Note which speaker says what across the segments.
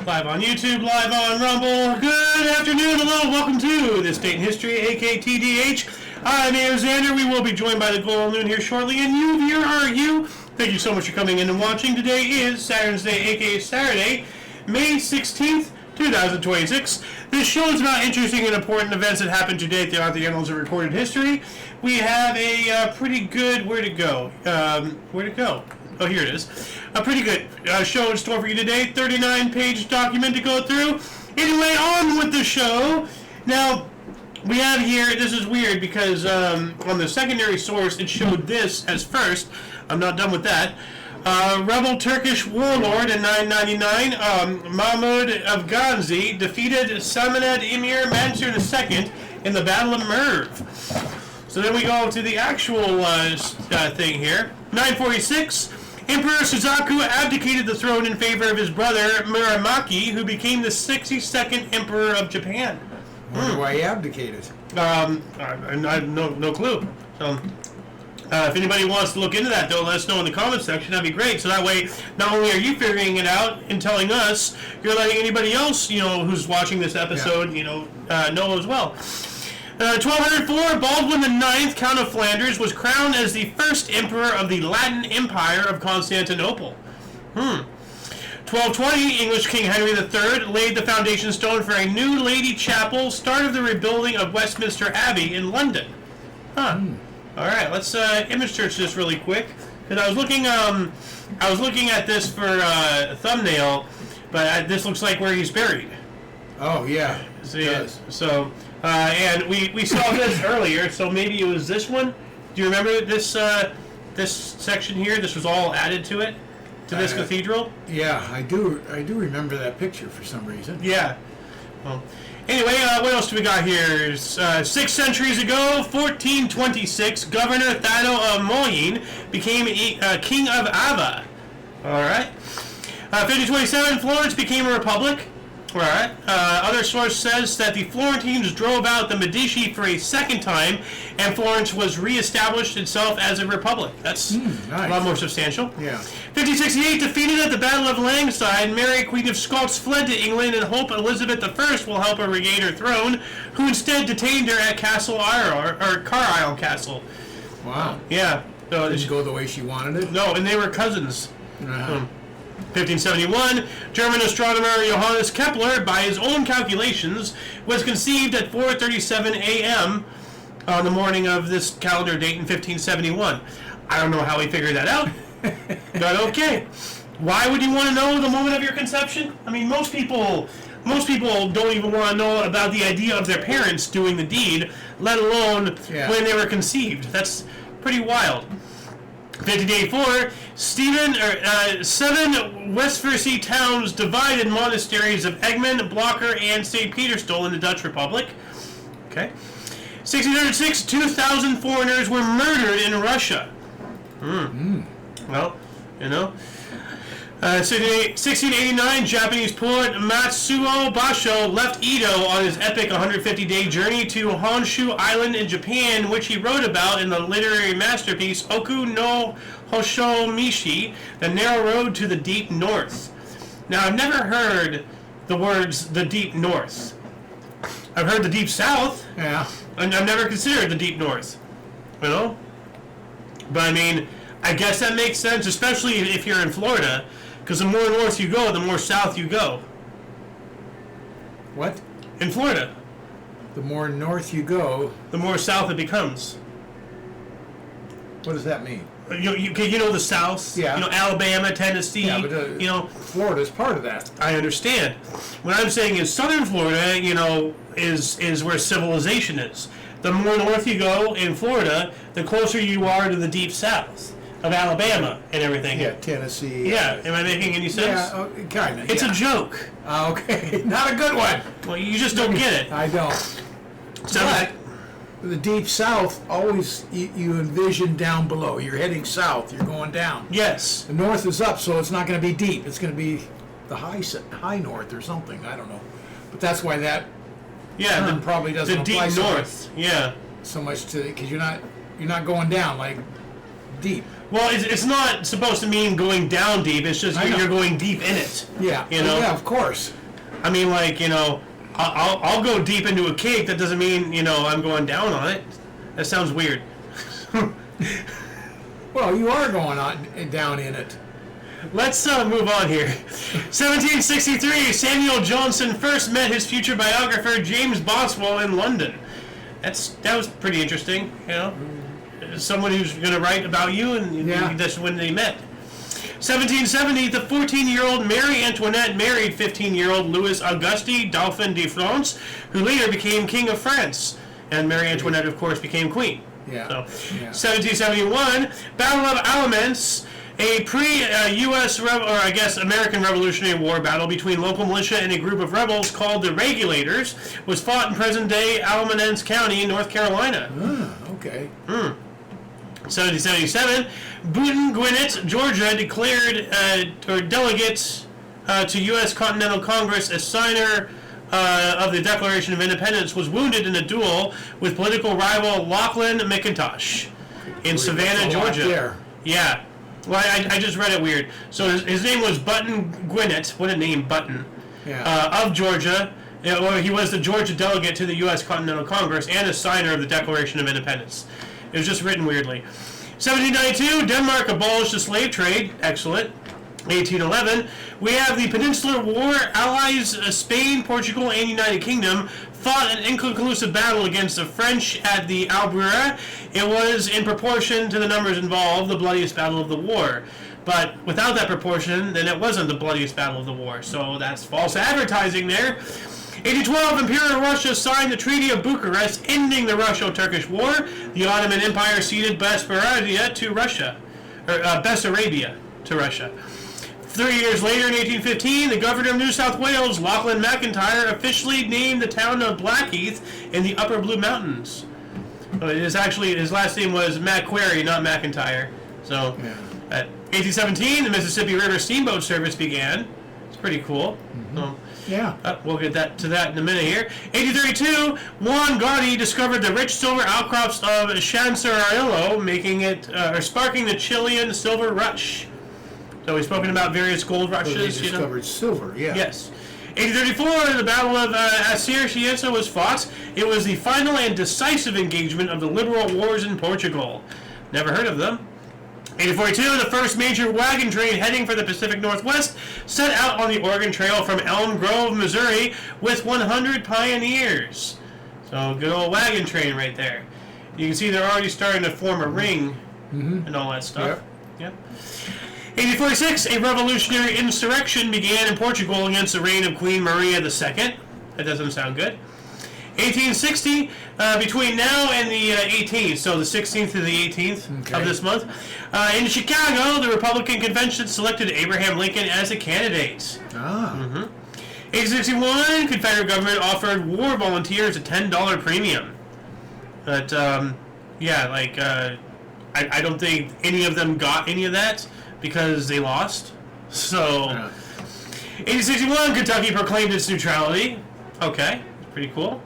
Speaker 1: Live on YouTube, live on Rumble. Good afternoon, hello, welcome to This Date in History, AKTDH. I'm Alexander. We will be joined by the Golden Noon here shortly, and you, viewer, are you? Thank you so much for coming in and watching. Today is Saturn's Day, aka Saturday, May 16th, 2026. This show is about interesting and important events that happened today throughout the annals of recorded history. We have a pretty good, where to go? Oh, here it is. A pretty good show in store for you today. 39-page document to go through. Anyway, on with the show. Now, we have here, this is weird because on the secondary source it showed this as first. I'm not done with that. Rebel Turkish warlord in 999, Mahmud of Ghazni, defeated Samanid Emir Mansur II in the Battle of Merv. So then we go to the actual thing here. 946, Emperor Suzaku abdicated the throne in favor of his brother Muramaki, who became the 62nd Emperor of Japan.
Speaker 2: Wonder why he abdicated.
Speaker 1: I have no clue. So, if anybody wants to look into that, though, let us know in the comments section. That'd be great. So that way, not only are you figuring it out and telling us, you're letting anybody else, who's watching this episode, know as well. 1204, Baldwin IX, Count of Flanders, was crowned as the first emperor of the Latin Empire of Constantinople. 1220, English King Henry III laid the foundation stone for a new Lady Chapel, start of the rebuilding of Westminster Abbey in London. All right, let's image search this really quick, because I was looking at this for a thumbnail, but this looks like where he's buried.
Speaker 2: Oh yeah,
Speaker 1: and we saw this earlier, so maybe it was this one. Do you remember this this section here? This was all added to it, to this cathedral.
Speaker 2: Yeah, I do remember that picture for some reason.
Speaker 1: Yeah. Well, anyway, what else do we got here? 6 centuries ago, 1426, Governor Thado of Moyin became king of Ava. All right. 1527, Florence became a republic. All right. Other source says that the Florentines drove out the Medici for a second time, and Florence was reestablished itself as a republic. That's
Speaker 2: nice.
Speaker 1: A lot more substantial.
Speaker 2: Yeah.
Speaker 1: 1568, defeated at the Battle of Langside, Mary, Queen of Scots, fled to England in hope Elizabeth I will help her regain her throne, who instead detained her at Castle Isle, or Carlisle Castle.
Speaker 2: Wow.
Speaker 1: Yeah. So
Speaker 2: didn't go the way she wanted it?
Speaker 1: No, and they were cousins. 1571, German astronomer Johannes Kepler, by his own calculations, was conceived at 4:37 a.m. on the morning of this calendar date in 1571. I don't know how he figured that out, but okay. Why would you want to know the moment of your conception? I mean, most people don't even want to know about the idea of their parents doing the deed, let alone when they were conceived. That's pretty wild. 1584, 7 West Frisi towns divided monasteries of Egmond, Blocker, and St. Peterstol in the Dutch Republic. Okay. 1606, 2,000 foreigners were murdered in Russia. Well, 1689, Japanese poet Matsuo Basho left Edo on his epic 150-day journey to Honshu Island in Japan, which he wrote about in the literary masterpiece Oku no Hoshomishi, The Narrow Road to the Deep North. Now, I've never heard the words the Deep North. I've heard the Deep South.
Speaker 2: Yeah.
Speaker 1: And I've never considered the Deep North. But I mean, I guess that makes sense, especially if you're in Florida. Because the more north you go, the more south you go.
Speaker 2: What?
Speaker 1: In Florida.
Speaker 2: The more north you go,
Speaker 1: the more south it becomes.
Speaker 2: What does that mean?
Speaker 1: You know the South.
Speaker 2: Yeah.
Speaker 1: Alabama, Tennessee.
Speaker 2: Yeah, but Florida's part of that.
Speaker 1: I understand. What I'm saying is southern Florida, is where civilization is. The more north you go in Florida, the closer you are to the deep south of Alabama and everything.
Speaker 2: Yeah, Tennessee.
Speaker 1: Yeah, am I making any sense?
Speaker 2: Yeah, kind of.
Speaker 1: It's a joke.
Speaker 2: Okay, not a good one.
Speaker 1: Well, you just don't get it.
Speaker 2: I don't.
Speaker 1: So
Speaker 2: but the deep south, always you envision down below. You're heading south. You're going down.
Speaker 1: Yes.
Speaker 2: The north is up, so it's not going to be deep. It's going to be the high north or something. I don't know. But that's why that term probably doesn't apply
Speaker 1: deep north.
Speaker 2: So much to because you're not going down like deep.
Speaker 1: Well, it's not supposed to mean going down deep. It's just you're going deep in it.
Speaker 2: Yeah.
Speaker 1: You know?
Speaker 2: Yeah, of course.
Speaker 1: I mean, like, you know, I'll go deep into a cake. That doesn't mean, you know, I'm going down on it. That sounds weird.
Speaker 2: Well, you are going on down in it.
Speaker 1: Let's move on here. 1763, Samuel Johnson first met his future biographer James Boswell in London. That was pretty interesting, you know. Someone who's going to write about you, and that's when they met. 1770, the 14-year-old Marie Antoinette married 15-year-old Louis Auguste Dauphin de France, who later became King of France. And Marie Antoinette, of course, became queen.
Speaker 2: Yeah.
Speaker 1: So, 1771, Battle of Alamance, a pre-U.S. or I guess American Revolutionary War battle between local militia and a group of rebels called the Regulators, was fought in present-day Alamance County, North Carolina.
Speaker 2: Okay.
Speaker 1: 1777, Boonton Gwinnett, Georgia, declared or delegate to U.S. Continental Congress as signer of the Declaration of Independence, was wounded in a duel with political rival Lachlan McIntosh in Savannah, Georgia. Yeah. Well, I just read it weird. So his name was Button Gwinnett. What a name, Button.
Speaker 2: Yeah.
Speaker 1: Of Georgia. Well, he was the Georgia delegate to the U.S. Continental Congress and a signer of the Declaration of Independence. It was just written weirdly. 1792, Denmark abolished the slave trade. Excellent. 1811, we have the Peninsular War. Allies Spain, Portugal, and United Kingdom fought an inconclusive battle against the French at the Albuera. It was, in proportion to the numbers involved, the bloodiest battle of the war. But without that proportion, then it wasn't the bloodiest battle of the war. So that's false advertising there. 1812, Imperial Russia signed the Treaty of Bucharest, ending the Russo-Turkish War. The Ottoman Empire ceded Bessarabia to Russia. Bessarabia to Russia. 3 years later, in 1815, the governor of New South Wales, Lachlan McIntyre, officially named the town of Blackheath in the Upper Blue Mountains. His last name was Macquarie, not McIntyre. So, at 1817, the Mississippi River Steamboat Service began. It's pretty cool. We'll get to that in a minute here. 1832, Juan Gotti discovered the rich silver outcrops of Chancerillo, making it sparking the Chilean silver rush. So we've spoken about various gold rushes.
Speaker 2: They discovered silver, yeah.
Speaker 1: Yes. 1834, the Battle of Aciercienza was fought. It was the final and decisive engagement of the Liberal Wars in Portugal. Never heard of them. 1842, the first major wagon train heading for the Pacific Northwest set out on the Oregon Trail from Elm Grove, Missouri, with 100 pioneers. So good old wagon train right there. You can see they're already starting to form a ring and all that stuff. Yep. 1846, a revolutionary insurrection began in Portugal against the reign of Queen Maria II. That doesn't sound good. 1860, between now and the 18th, so the 16th to the 18th of this month, in Chicago, the Republican Convention selected Abraham Lincoln as a candidate. 1861, Confederate government offered war volunteers a $10 premium. But, I don't think any of them got any of that because they lost. So, 1861, Kentucky proclaimed its neutrality. Okay, pretty cool.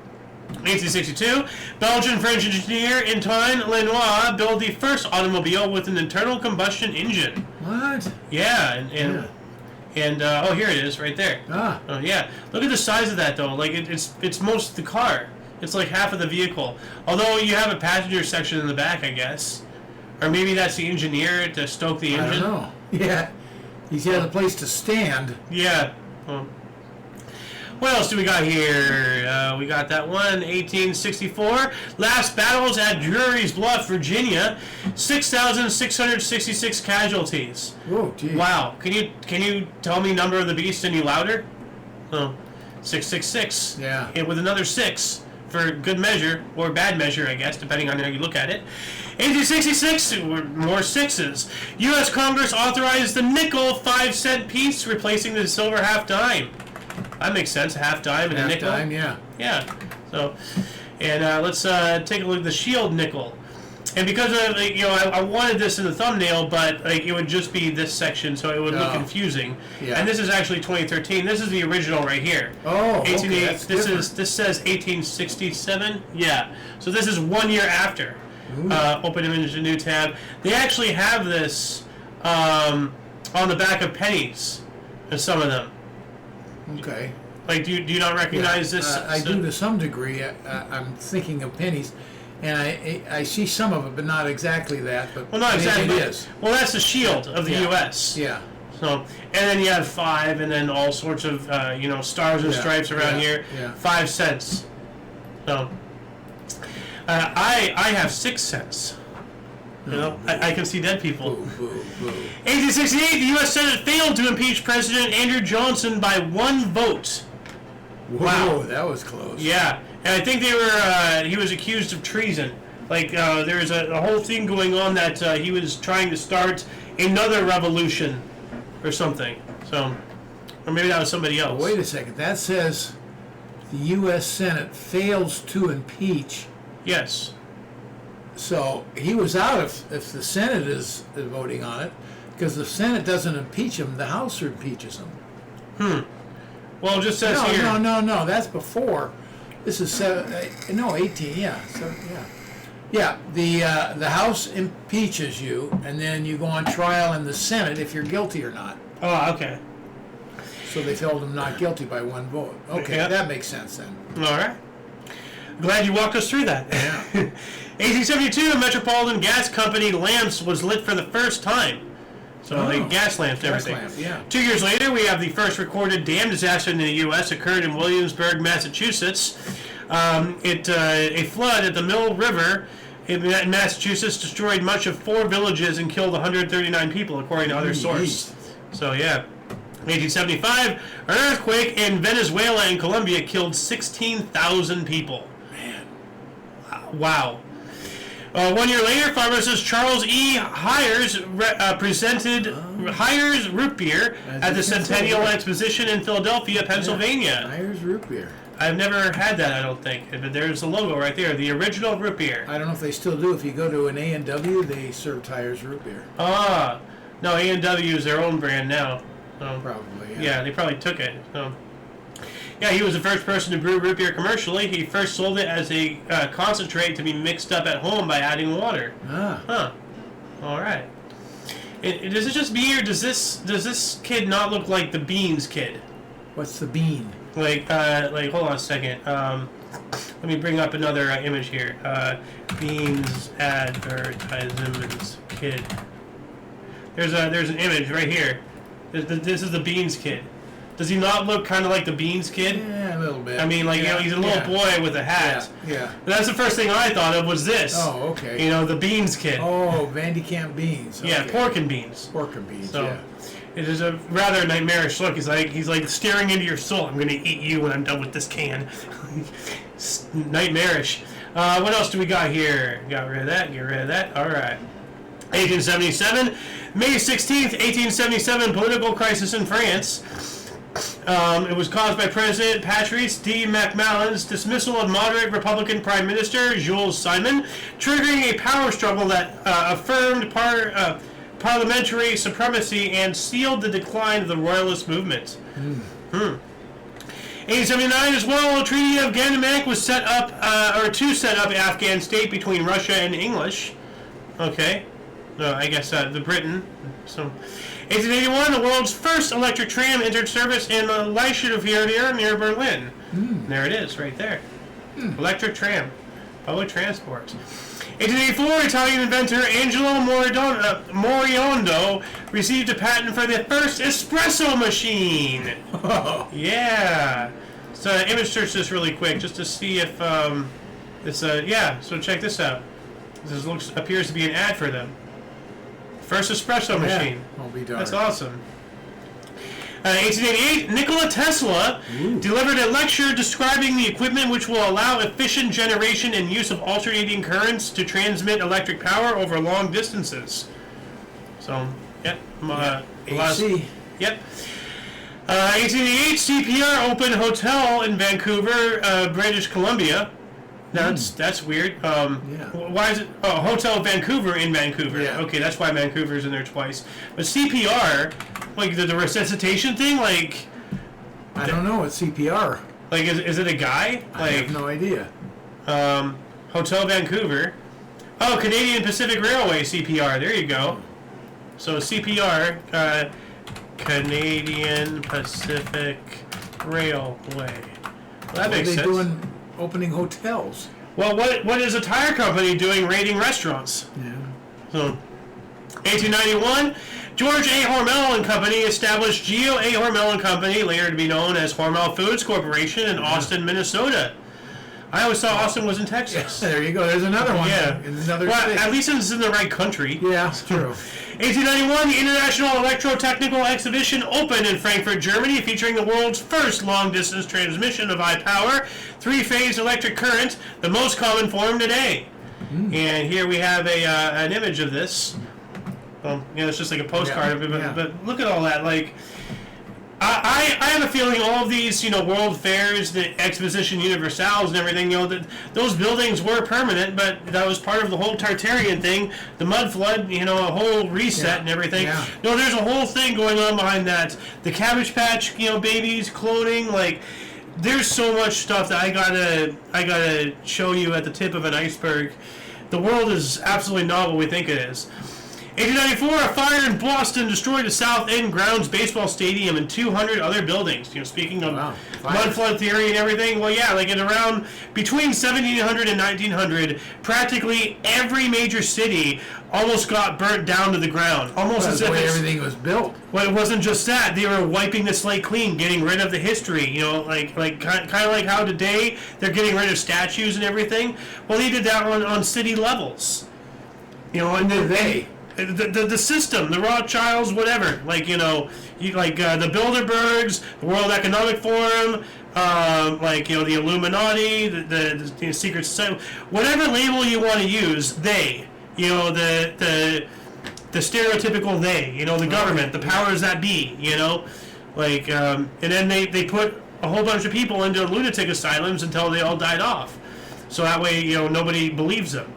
Speaker 1: 1862, Belgian-French engineer Antoine Lenoir built the first automobile with an internal combustion engine.
Speaker 2: What?
Speaker 1: Yeah, and here it is, right there. Oh yeah, look at the size of that though. Like it's most of the car. It's like half of the vehicle. Although you have a passenger section in the back, I guess, or maybe that's the engineer to stoke the engine.
Speaker 2: I don't know. Yeah, he's had a place to stand.
Speaker 1: Yeah. Well, what else do we got here? We got that one, 1864. Last battles at Drury's Bluff, Virginia. 6,666 casualties.
Speaker 2: Oh, geez.
Speaker 1: Wow. Can you tell me number of the beast any louder? Oh, 666.
Speaker 2: Yeah.
Speaker 1: And with another 6 for good measure, or bad measure, I guess, depending on how you look at it. 1866, more 6s. U.S. Congress authorized the nickel 5-cent piece, replacing the silver half-dime. That makes sense. Half dime and a nickel.
Speaker 2: Half dime, yeah.
Speaker 1: Yeah. So, and let's take a look at the shield nickel. And because of I wanted this in the thumbnail, but it would just be this section, so it would look confusing. Yeah. And this is actually 2013. This is the original right here.
Speaker 2: Oh, okay.
Speaker 1: This says 1867. Yeah. So this is 1 year after. Open image, a new tab. They actually have this on the back of pennies, some of them.
Speaker 2: Okay.
Speaker 1: Like, do you not recognize this?
Speaker 2: I do to some degree. I'm thinking of pennies, and I see some of it, but not exactly that. But
Speaker 1: well, not exactly.
Speaker 2: It is.
Speaker 1: Well, that's the shield of the U.S.
Speaker 2: Yeah.
Speaker 1: So, and then you have 5, and then all sorts of stars and stripes around here.
Speaker 2: Yeah.
Speaker 1: 5 cents. So, I have 6 cents. You know, I can see dead people.
Speaker 2: Boo, boo, boo.
Speaker 1: 1868, the U.S. Senate failed to impeach President Andrew Johnson by 1 vote.
Speaker 2: Whoa,
Speaker 1: Wow,
Speaker 2: that was close.
Speaker 1: Yeah, and I think he was accused of treason. Like, there was a whole thing going on that he was trying to start another revolution or something. So, or maybe that was somebody else.
Speaker 2: Wait a second. That says the U.S. Senate fails to impeach.
Speaker 1: Yes.
Speaker 2: So he was out if the Senate is voting on it, because the Senate doesn't impeach him, the House impeaches him.
Speaker 1: Well, it just says here.
Speaker 2: No. That's before. This is 18. Yeah. So yeah. Yeah. The House impeaches you, and then you go on trial in the Senate if you're guilty or not.
Speaker 1: Oh, okay.
Speaker 2: So they told him not guilty by 1 vote. Okay,
Speaker 1: Yep.
Speaker 2: That makes sense then.
Speaker 1: All right. Glad you walked us through that.
Speaker 2: Yeah.
Speaker 1: 1872, Metropolitan Gas Company lamps was lit for the first time. So like gas lamps and everything.
Speaker 2: Lamp, yeah.
Speaker 1: 2 years later, we have the first recorded dam disaster in the U.S. occurred in Williamsburg, Massachusetts. A flood at the Mill River in Massachusetts destroyed much of 4 villages and killed 139 people, according to other sources. So yeah. 1875, an earthquake in Venezuela and Colombia killed 16,000 people.
Speaker 2: Man.
Speaker 1: Wow. 1 year later, pharmacist Charles E. Hires Hires root beer at the Centennial Exposition in Philadelphia, Pennsylvania.
Speaker 2: Hires root beer.
Speaker 1: I've never had that, I don't think. But there's the logo right there, the original root beer.
Speaker 2: I don't know if they still do. If you go to an A&W, they serve Hires root beer.
Speaker 1: Ah, no, A&W is their own brand now.
Speaker 2: Probably, yeah.
Speaker 1: Yeah, they probably took it. Yeah, he was the first person to brew root beer commercially. He first sold it as a concentrate to be mixed up at home by adding water.
Speaker 2: Ah.
Speaker 1: Huh. All right. Does it just me, or does this kid not look like the Beans kid?
Speaker 2: What's the bean?
Speaker 1: Like hold on a second. Let me bring up another image here. Beans advertisements kid. There's an image right here. This is the Beans kid. Does he not look kind of like the Beans kid?
Speaker 2: Yeah, a little bit.
Speaker 1: I mean, like, he's a little boy with a hat.
Speaker 2: Yeah.
Speaker 1: But that's the first thing I thought of was this.
Speaker 2: Oh, okay.
Speaker 1: The Beans kid.
Speaker 2: Oh, Vandy Camp beans. Okay.
Speaker 1: Yeah, pork and beans.
Speaker 2: Pork and beans,
Speaker 1: So,
Speaker 2: yeah.
Speaker 1: it is a rather nightmarish look. He's like staring into your soul. I'm going to eat you when I'm done with this can. Nightmarish. What else do we got here? Got rid of that. Get rid of that. All right. 1877. May 16th, 1877, political crisis in France. It was caused by President Patrice D. Macmillan's dismissal of moderate Republican Prime Minister Jules Simon, triggering a power struggle that affirmed parliamentary supremacy and sealed the decline of the Royalist movement. 1879 as well, a Treaty of Gandamak was set up, to set up Afghan state between Russia and English. Okay. I guess the Britain. So, 1881, the world's first electric tram entered service in Leichenfeld near Berlin. There it is, right there. Electric tram, public transport. 1884, Italian inventor Angelo Moriondo received a patent for the first espresso machine. Yeah. So, image search this really quick just to see if this. Yeah. So check this out. This appears to be an ad for them. First espresso machine.
Speaker 2: I'll be darned.
Speaker 1: That's awesome. 1888, Nikola Tesla delivered a lecture describing the equipment which will allow efficient generation and use of alternating currents to transmit electric power over long distances. So, yep.
Speaker 2: AC.
Speaker 1: Yep. 1888, CPR opened hotel in Vancouver, British Columbia. That's weird. Why is it? Oh, Hotel Vancouver in Vancouver.
Speaker 2: Yeah.
Speaker 1: Okay, that's why Vancouver's in there twice. But CPR, like the resuscitation thing, like
Speaker 2: I don't know. It's CPR.
Speaker 1: Like is it a guy? Like
Speaker 2: I have no idea.
Speaker 1: Hotel Vancouver. Oh, Canadian Pacific Railway, CPR. There you go. So CPR, Canadian Pacific Railway. Well, that makes sense.
Speaker 2: What are they doing opening hotels?
Speaker 1: Well, what is a tire company doing raiding restaurants?
Speaker 2: Yeah.
Speaker 1: So, 1891, George A. Hormel and Company established Geo A. Hormel and Company, later to be known as Hormel Foods Corporation in Austin, Minnesota. I always thought Austin was in Texas.
Speaker 2: There you go. There's another one.
Speaker 1: Yeah.
Speaker 2: In another
Speaker 1: well,
Speaker 2: state.
Speaker 1: at least it's in the right country.
Speaker 2: Yeah, it's true.
Speaker 1: 1891, the International Electrotechnical Exhibition opened in Frankfurt, Germany, featuring the world's first long-distance transmission of high power, three-phase electric current, the most common form today. And here we have an image of this. Well, it's just like a postcard of it, but look at all that. Like, I have a feeling all of these, world fairs, the Exposition Universals and everything, that those buildings were permanent, but that was part of the whole Tartarian thing, the mud flood, a whole reset and everything.
Speaker 2: Yeah.
Speaker 1: No, there's a whole thing going on behind that. The Cabbage Patch, babies, cloning, like, there's so much stuff that I gotta show you at the tip of an iceberg. The world is absolutely not what we think it is. 1894, a fire in Boston destroyed the South End Grounds baseball stadium and 200 other buildings. Speaking of mud flood theory and everything, well, yeah, like in around between 1700 and 1900, practically every major city almost got burnt down to the ground. Almost as if
Speaker 2: the way everything was built.
Speaker 1: Well, it wasn't just that; they were wiping the slate clean, getting rid of the history. Like kind of like how today they're getting rid of statues and everything. Well, they did that on city levels. And then the system, the Rothschilds, whatever, the Bilderbergs, the World Economic Forum, the Illuminati, the Secret Society, whatever label you want to use, the stereotypical they, the government, the powers that be, and then they put a whole bunch of people into lunatic asylums until they all died off, so that way nobody believes them.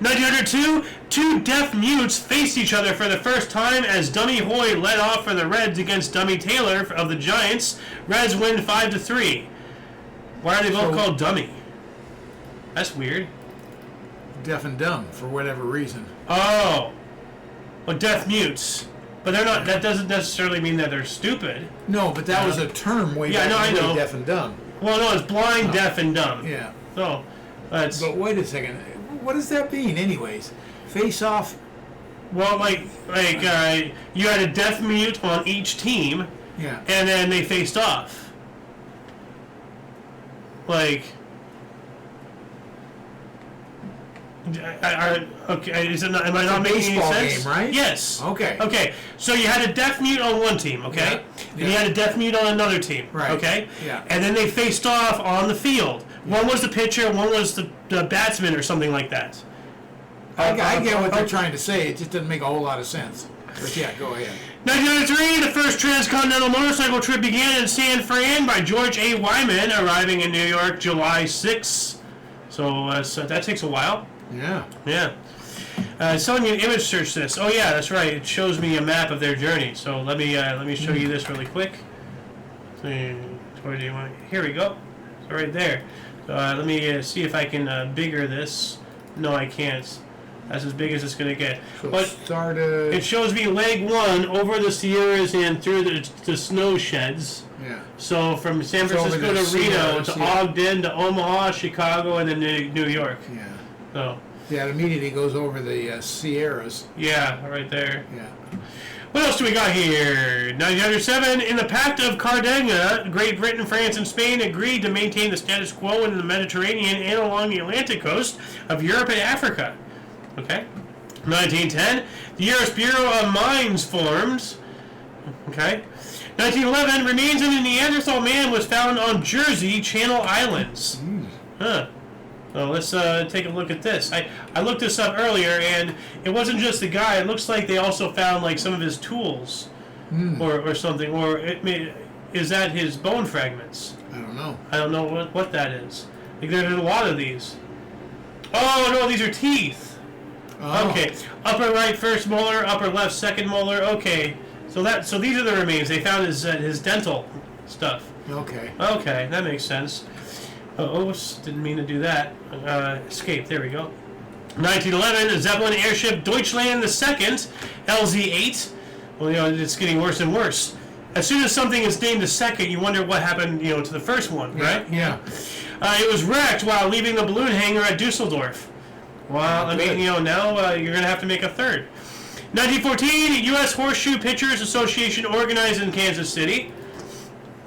Speaker 1: 1902, two deaf mutes faced each other for the first time as Dummy Hoy led off for the Reds against Dummy Taylor of the Giants. Reds win 5-3. Why are they both called Dummy? That's weird.
Speaker 2: Deaf and dumb, for whatever reason.
Speaker 1: Oh. Well, deaf mutes. But they're not. That doesn't necessarily mean that they're stupid.
Speaker 2: No, but that was a term way back
Speaker 1: I know.
Speaker 2: Deaf and dumb.
Speaker 1: Well, no, it's blind, deaf, and dumb.
Speaker 2: Yeah.
Speaker 1: So, that's...
Speaker 2: But wait a second. What does that mean, anyways? Face off?
Speaker 1: Well, you had a deaf mute on each team, and then they faced off. Okay, am I not making any sense?
Speaker 2: Game, right?
Speaker 1: Yes.
Speaker 2: Okay.
Speaker 1: Okay, so you had a deaf mute on one team, okay? And you had a deaf mute on another team,
Speaker 2: right?
Speaker 1: Okay?
Speaker 2: Yeah.
Speaker 1: And then they faced off on the field. One was the pitcher, one was the batsman or something like that.
Speaker 2: I get what they're trying to say. It just doesn't make a whole lot of sense. But yeah, go ahead.
Speaker 1: 1903, the first transcontinental motorcycle trip began in San Fran by George A. Wyman, arriving in New York July 6. So that takes a while.
Speaker 2: Yeah.
Speaker 1: Yeah. Someone can image search this. Oh yeah, that's right. It shows me a map of their journey. So let me show you this really quick. Where do you want? Here we go. So right there. So let me see if I can bigger this. No, I can't. That's as big as it's going to get.
Speaker 2: So
Speaker 1: but it shows me leg 1 over the Sierras and through the snow sheds.
Speaker 2: Yeah.
Speaker 1: So from San Francisco to Reno to Ogden to Omaha, Chicago, and then New York.
Speaker 2: Yeah.
Speaker 1: So.
Speaker 2: Yeah, it immediately goes over the Sierras.
Speaker 1: Yeah, right there.
Speaker 2: Yeah.
Speaker 1: What else do we got here? 1907, in the Pact of Cartagena, Great Britain, France, and Spain agreed to maintain the status quo in the Mediterranean and along the Atlantic coast of Europe and Africa. Okay. 1910, the U.S. Bureau of Mines formed. Okay. 1911, remains of a Neanderthal man was found on Jersey Channel Islands. Huh. So let's take a look at this. I looked this up earlier, and it wasn't just the guy. It looks like they also found some of his tools, or something. Or is that his bone fragments?
Speaker 2: I don't know.
Speaker 1: I don't know what that is. There's a lot of these. Oh no, these are teeth. Oh. Okay, upper right first molar, upper left second molar. Okay, so these are the remains. They found his dental stuff.
Speaker 2: Okay.
Speaker 1: Okay, that makes sense. Oops, didn't mean to do that. Escape, there we go. 1911, a Zeppelin airship Deutschland II, LZ-8. Well, it's getting worse and worse. As soon as something is named the second, you wonder what happened, to the first one, right?
Speaker 2: Yeah.
Speaker 1: It was wrecked while leaving the balloon hangar at Dusseldorf. Well, now you're going to have to make a third. 1914, U.S. Horseshoe Pitchers Association organized in Kansas City.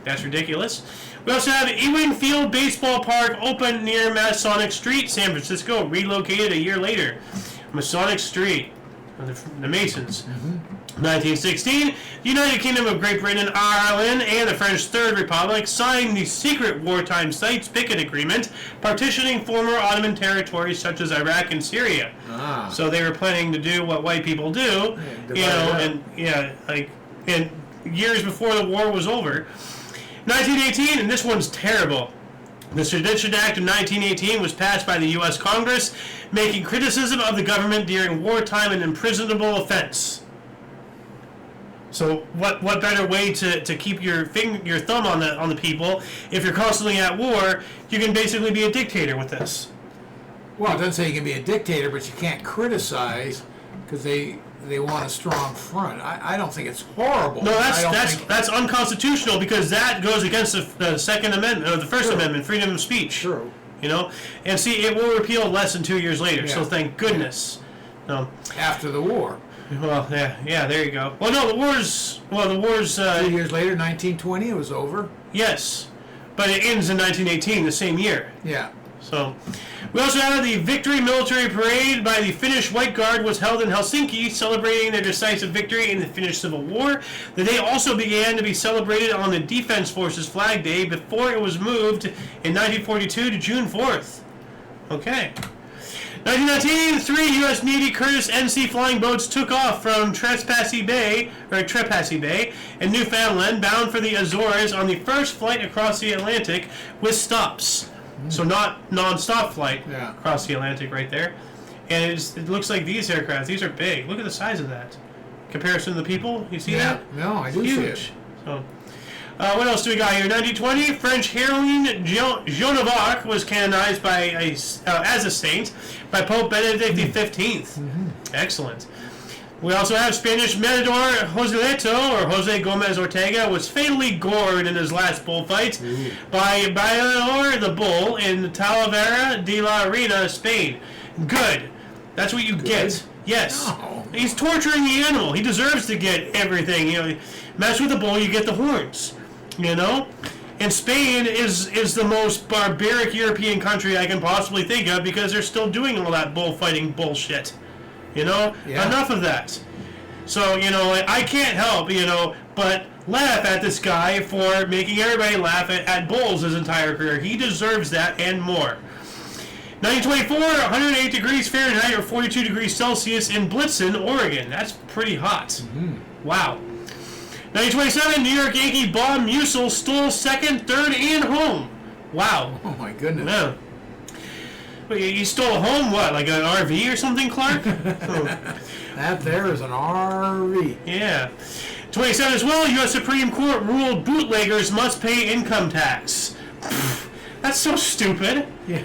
Speaker 1: That's ridiculous. We also have Ewing Field Baseball Park opened near Masonic Street, San Francisco, relocated a year later. Masonic Street, the Masons. Mm-hmm. 1916, the United Kingdom of Great Britain, Ireland, and the French Third Republic signed the secret wartime Sykes-Picot Agreement, partitioning former Ottoman territories such as Iraq and Syria. So they were planning to do what white people do, and years before the war was over. 1918, and this one's terrible. The Sedition Act of 1918 was passed by the U.S. Congress, making criticism of the government during wartime an imprisonable offense. So what better way to keep your thumb on the people? If you're constantly at war, you can basically be a dictator with this.
Speaker 2: Well, it doesn't say you can be a dictator, but you can't criticize because they want a strong front. I don't think it's horrible.
Speaker 1: No, that's unconstitutional because that goes against the Second Amendment or the First Amendment, freedom of speech.
Speaker 2: True.
Speaker 1: And see, it will repeal less than 2 years later. So thank goodness. No.
Speaker 2: After the war.
Speaker 1: Well, yeah, there you go. Well, no, the war's
Speaker 2: 2 years later, 1920, it was over.
Speaker 1: Yes, but it ends in 1918, the same year.
Speaker 2: Yeah.
Speaker 1: So, we also have the Victory Military Parade by the Finnish White Guard was held in Helsinki, celebrating their decisive victory in the Finnish Civil War. The day also began to be celebrated on the Defense Forces Flag Day before it was moved in 1942 to June 4th. Okay. 1919, 3 U.S. Navy Curtiss NC flying boats took off from Trepassey Bay in Newfoundland, bound for the Azores on the first flight across the Atlantic with stops. So not non-stop flight across the Atlantic right there. And it looks like these aircraft, these are big. Look at the size of that. Comparison to the people, you see that?
Speaker 2: No, I do see it.
Speaker 1: So, what else do we got here? 1920, French heroine Joan of Arc was canonized as a saint by Pope Benedict XV. Mm-hmm. Excellent. We also have Spanish matador Jose Gomez Ortega was fatally gored in his last bullfight by Bayor the Bull in Talavera de la Reina, Spain. Good. That's what you get. Yes. No. He's torturing the animal. He deserves to get everything. Mess with the bull, you get the horns. And Spain is the most barbaric European country I can possibly think of because they're still doing all that bullfighting bullshit. Enough of that. So, I can't help, but laugh at this guy for making everybody laugh at bulls his entire career. He deserves that and more. 1924, 108 degrees Fahrenheit or 42 degrees Celsius in Blitzen, Oregon. That's pretty hot. Mm-hmm. Wow. 1927, New York Yankee Bob Musil stole second, third, and home. Wow.
Speaker 2: Oh, my goodness.
Speaker 1: Yeah. But you stole a home, what, like an RV or something, Clark?
Speaker 2: That there is an RV.
Speaker 1: Yeah. 27 as well, U.S. Supreme Court ruled bootleggers must pay income tax. That's so stupid.
Speaker 2: Yeah.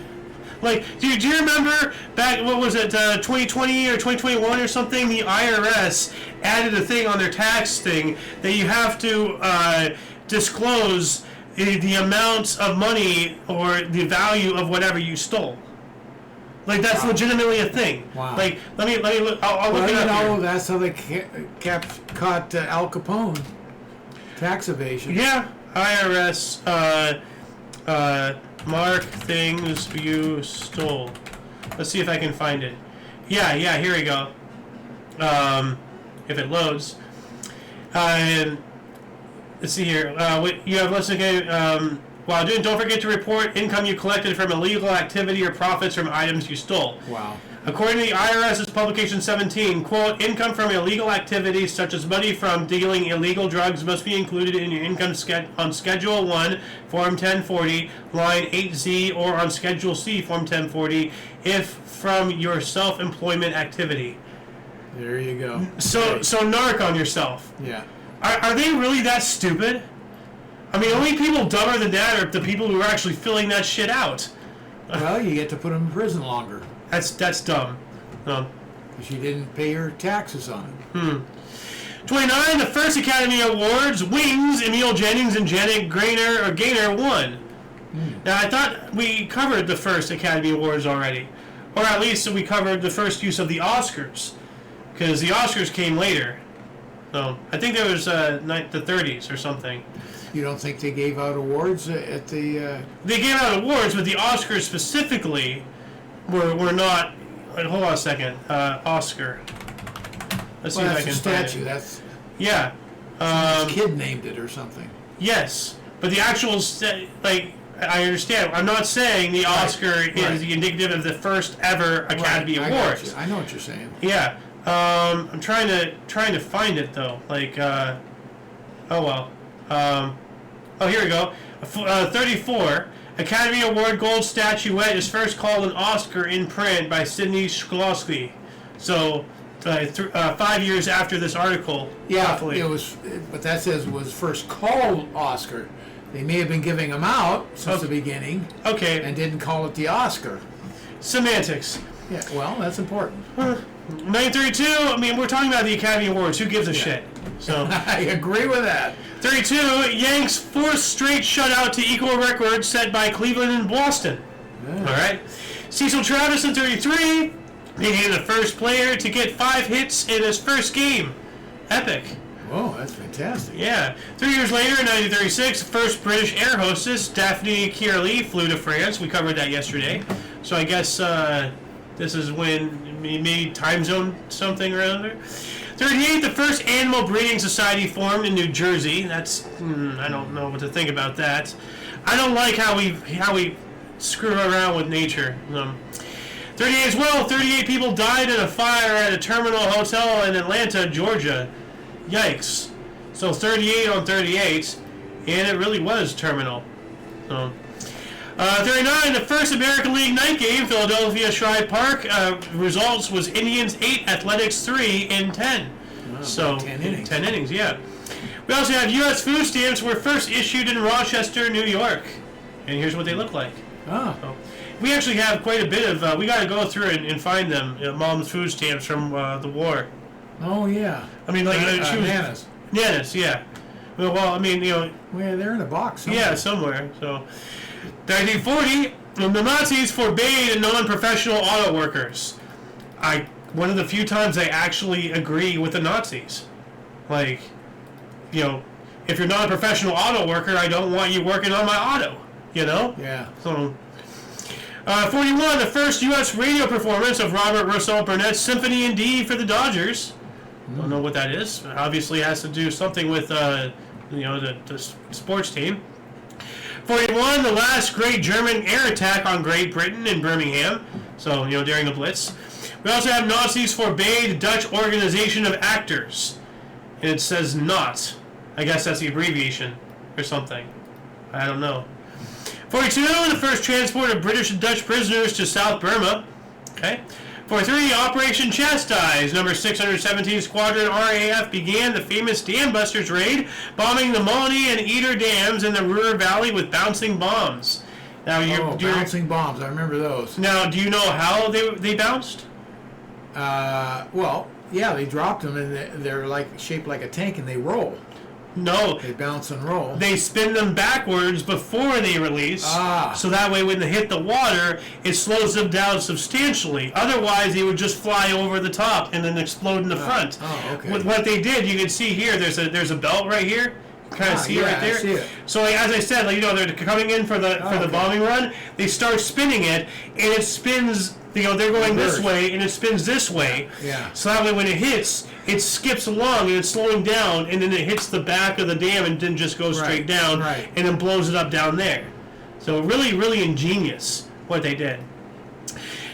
Speaker 1: Like, do you remember back, 2020 or 2021 or something, the IRS added a thing on their tax thing that you have to disclose the amount of money or the value of whatever you stole. Like, that's legitimately a thing.
Speaker 2: Wow.
Speaker 1: Like, let me look, I'll look it up here.
Speaker 2: That's how they caught Al Capone. Tax evasion.
Speaker 1: Yeah, IRS, mark things you stole. Let's see if I can find it. Yeah, here we go. If it loads. Let's see here. You have listened. While doing, don't forget to report income you collected from illegal activity or profits from items you stole.
Speaker 2: Wow.
Speaker 1: According to the IRS's publication 17, quote, income from illegal activities such as money from dealing illegal drugs must be included in your income on Schedule 1, Form 1040, line 8Z, or on Schedule C, Form 1040, if from your self-employment activity.
Speaker 2: There you go.
Speaker 1: So narc on yourself.
Speaker 2: Yeah.
Speaker 1: Are they really that stupid? I mean, only people dumber than that are the people who are actually filling that shit out.
Speaker 2: Well, you get to put them in prison longer.
Speaker 1: That's dumb.
Speaker 2: She didn't pay her taxes on it.
Speaker 1: 29, the first Academy Awards, Wings, Emil Jennings and Janet Gaynor won. Now, I thought we covered the first Academy Awards already. Or at least we covered the first use of the Oscars. Because the Oscars came later. So, I think there was the 30s or something.
Speaker 2: You don't think they gave out awards at the...
Speaker 1: They gave out awards, but the Oscars specifically were not... Wait, hold on a second. Oscar. Let's see if I can
Speaker 2: statue.
Speaker 1: find it.
Speaker 2: That's
Speaker 1: Yeah.
Speaker 2: some kid named it or something.
Speaker 1: Yes, but the actual I understand. I'm not saying the Oscar is the indicative of the first ever Academy Awards.
Speaker 2: I know what you're saying.
Speaker 1: Yeah. I'm trying to find it though. Oh here we go. 34. Academy Award gold statuette is first called an Oscar in print by Sidney Shklovsky. So. 5 years after this article.
Speaker 2: Yeah,
Speaker 1: roughly.
Speaker 2: it was, but that says it was first called Oscar. They may have been giving them out since the beginning.
Speaker 1: Okay.
Speaker 2: And didn't call it the Oscar.
Speaker 1: Semantics.
Speaker 2: Yeah, well, that's important.
Speaker 1: 932. I mean, we're talking about the Academy Awards. Who gives a shit? So
Speaker 2: I agree with that.
Speaker 1: 32. Yanks fourth straight shutout to equal record set by Cleveland and Boston.
Speaker 2: Yeah.
Speaker 1: All right. Cecil Travis in 33. Became the first player to get 5 hits in his first game. Epic.
Speaker 2: Whoa, that's fantastic.
Speaker 1: Yeah. 3 years later, in 1936, first British air hostess, Daphne Kearley, flew to France. We covered that yesterday. So I guess this is when maybe time zone something or other. 38, the first animal breeding society formed in New Jersey. That's, I don't know what to think about that. I don't like how we screw around with nature. 38 as well, 38 people died in a fire at a terminal hotel in Atlanta, Georgia. Yikes. So 38 on 38, and it really was terminal. So, 39, the first American League night game, Philadelphia Shrine Park. Results was Indians 8, Athletics 3 in 10.
Speaker 2: Wow,
Speaker 1: so
Speaker 2: 10 innings.
Speaker 1: 10 innings, yeah. We also have U.S. food stamps were first issued in Rochester, New York. And here's what they look like.
Speaker 2: Oh.
Speaker 1: So, we actually have quite a bit of, we got to go through and find them, Mom's food stamps from the war.
Speaker 2: Oh, yeah.
Speaker 1: I mean, like, she was...
Speaker 2: Nana's.
Speaker 1: Nana's, yeah. Well, I mean,
Speaker 2: Well, they're in a box somewhere.
Speaker 1: Yeah, somewhere. So, 1940, the Nazis forbade non-professional auto workers. One of the few times I actually agree with the Nazis. Like, if you're not a professional auto worker, I don't want you working on my auto,
Speaker 2: Yeah.
Speaker 1: So... 41, the first U.S. radio performance of Robert Russell Burnett's Symphony in D for the Dodgers. Don't know what that is. Obviously, it has to do something with, the sports team. 41, the last great German air attack on Great Britain in Birmingham. So, during the Blitz. We also have Nazis forbade Dutch Organization of Actors. And it says NOT. I guess that's the abbreviation or something. I don't know. 42, the first transport of British and Dutch prisoners to South Burma. Okay. 43, Operation Chastise, number 617 Squadron RAF began the famous Dam Busters raid, bombing the Molony and Eder dams in the Ruhr Valley with bouncing bombs. Now,
Speaker 2: bouncing bombs, I remember those.
Speaker 1: Now, do you know how they bounced?
Speaker 2: Well, yeah, they dropped them, and they're shaped like a tank, and they roll.
Speaker 1: No.
Speaker 2: They bounce and roll.
Speaker 1: They spin them backwards before they release. So that way when they hit the water, it slows them down substantially. Otherwise, they would just fly over the top and then explode in the front.
Speaker 2: Oh, okay.
Speaker 1: With what they did, you can see here, there's a belt right here. You kind of see it right there.
Speaker 2: I see it.
Speaker 1: So as I said, they're coming in for the bombing run. They start spinning it, and it spins. They're going this way, and it spins this way.
Speaker 2: Yeah.
Speaker 1: So that way, when it hits, it skips along, and it's slowing down, and then it hits the back of the dam, and then just goes straight down, and then blows it up down there. So really, really ingenious what they did.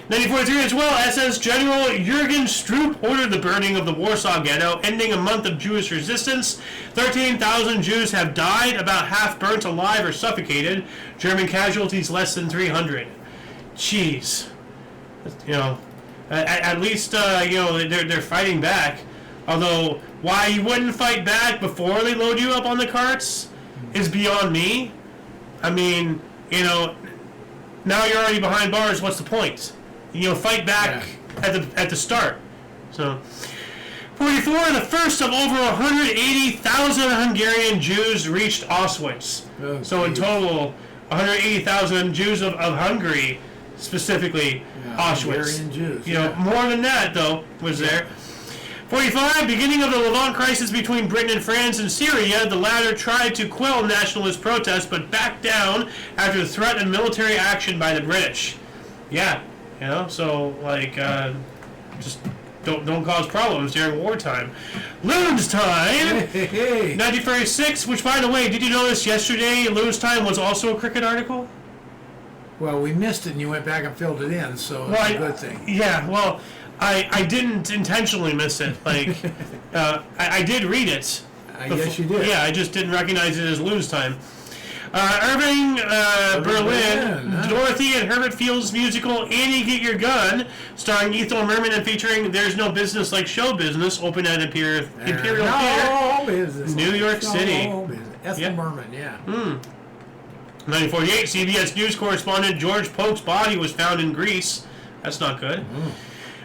Speaker 1: 1943 as well, SS General Jürgen Stroop ordered the burning of the Warsaw Ghetto, ending a month of Jewish resistance. 13,000 Jews have died, about half burnt alive or suffocated. German casualties less than 300. Jeez. At least, they're fighting back. Although, why you wouldn't fight back before they load you up on the carts is beyond me. I mean, now you're already behind bars, what's the point? Fight back at the start. So 44, the first of over 180,000 Hungarian Jews reached Auschwitz.
Speaker 2: Oh,
Speaker 1: so in
Speaker 2: geez.
Speaker 1: total, 180,000 Jews of Hungary, specifically Auschwitz.
Speaker 2: Hungarian Jews.
Speaker 1: You know, more than that though was there. 45, beginning of the Levant crisis between Britain and France and Syria, the latter tried to quell nationalist protests but backed down after the threat of military action by the British. Yeah, you know, so like just don't cause problems during wartime. Loons time. 1936, which by the way, did you notice yesterday Loons time was also a cricket article?
Speaker 2: Well, we missed it and you went back and filled it in, so it's a good thing.
Speaker 1: Yeah, well, I didn't intentionally miss it. Like, I did read it.
Speaker 2: Yes, you did.
Speaker 1: Yeah, I just didn't recognize it as Loons time. Irving Berlin,
Speaker 2: huh?
Speaker 1: Dorothy and Herbert Field's musical Annie Get Your Gun, starring Ethel Merman and featuring There's No Business Like Show Business, open at Imperial Theater,
Speaker 2: business
Speaker 1: New York City.
Speaker 2: Ethel Merman, yeah.
Speaker 1: 1948, CBS News correspondent George Polk's body was found in Greece. That's not good.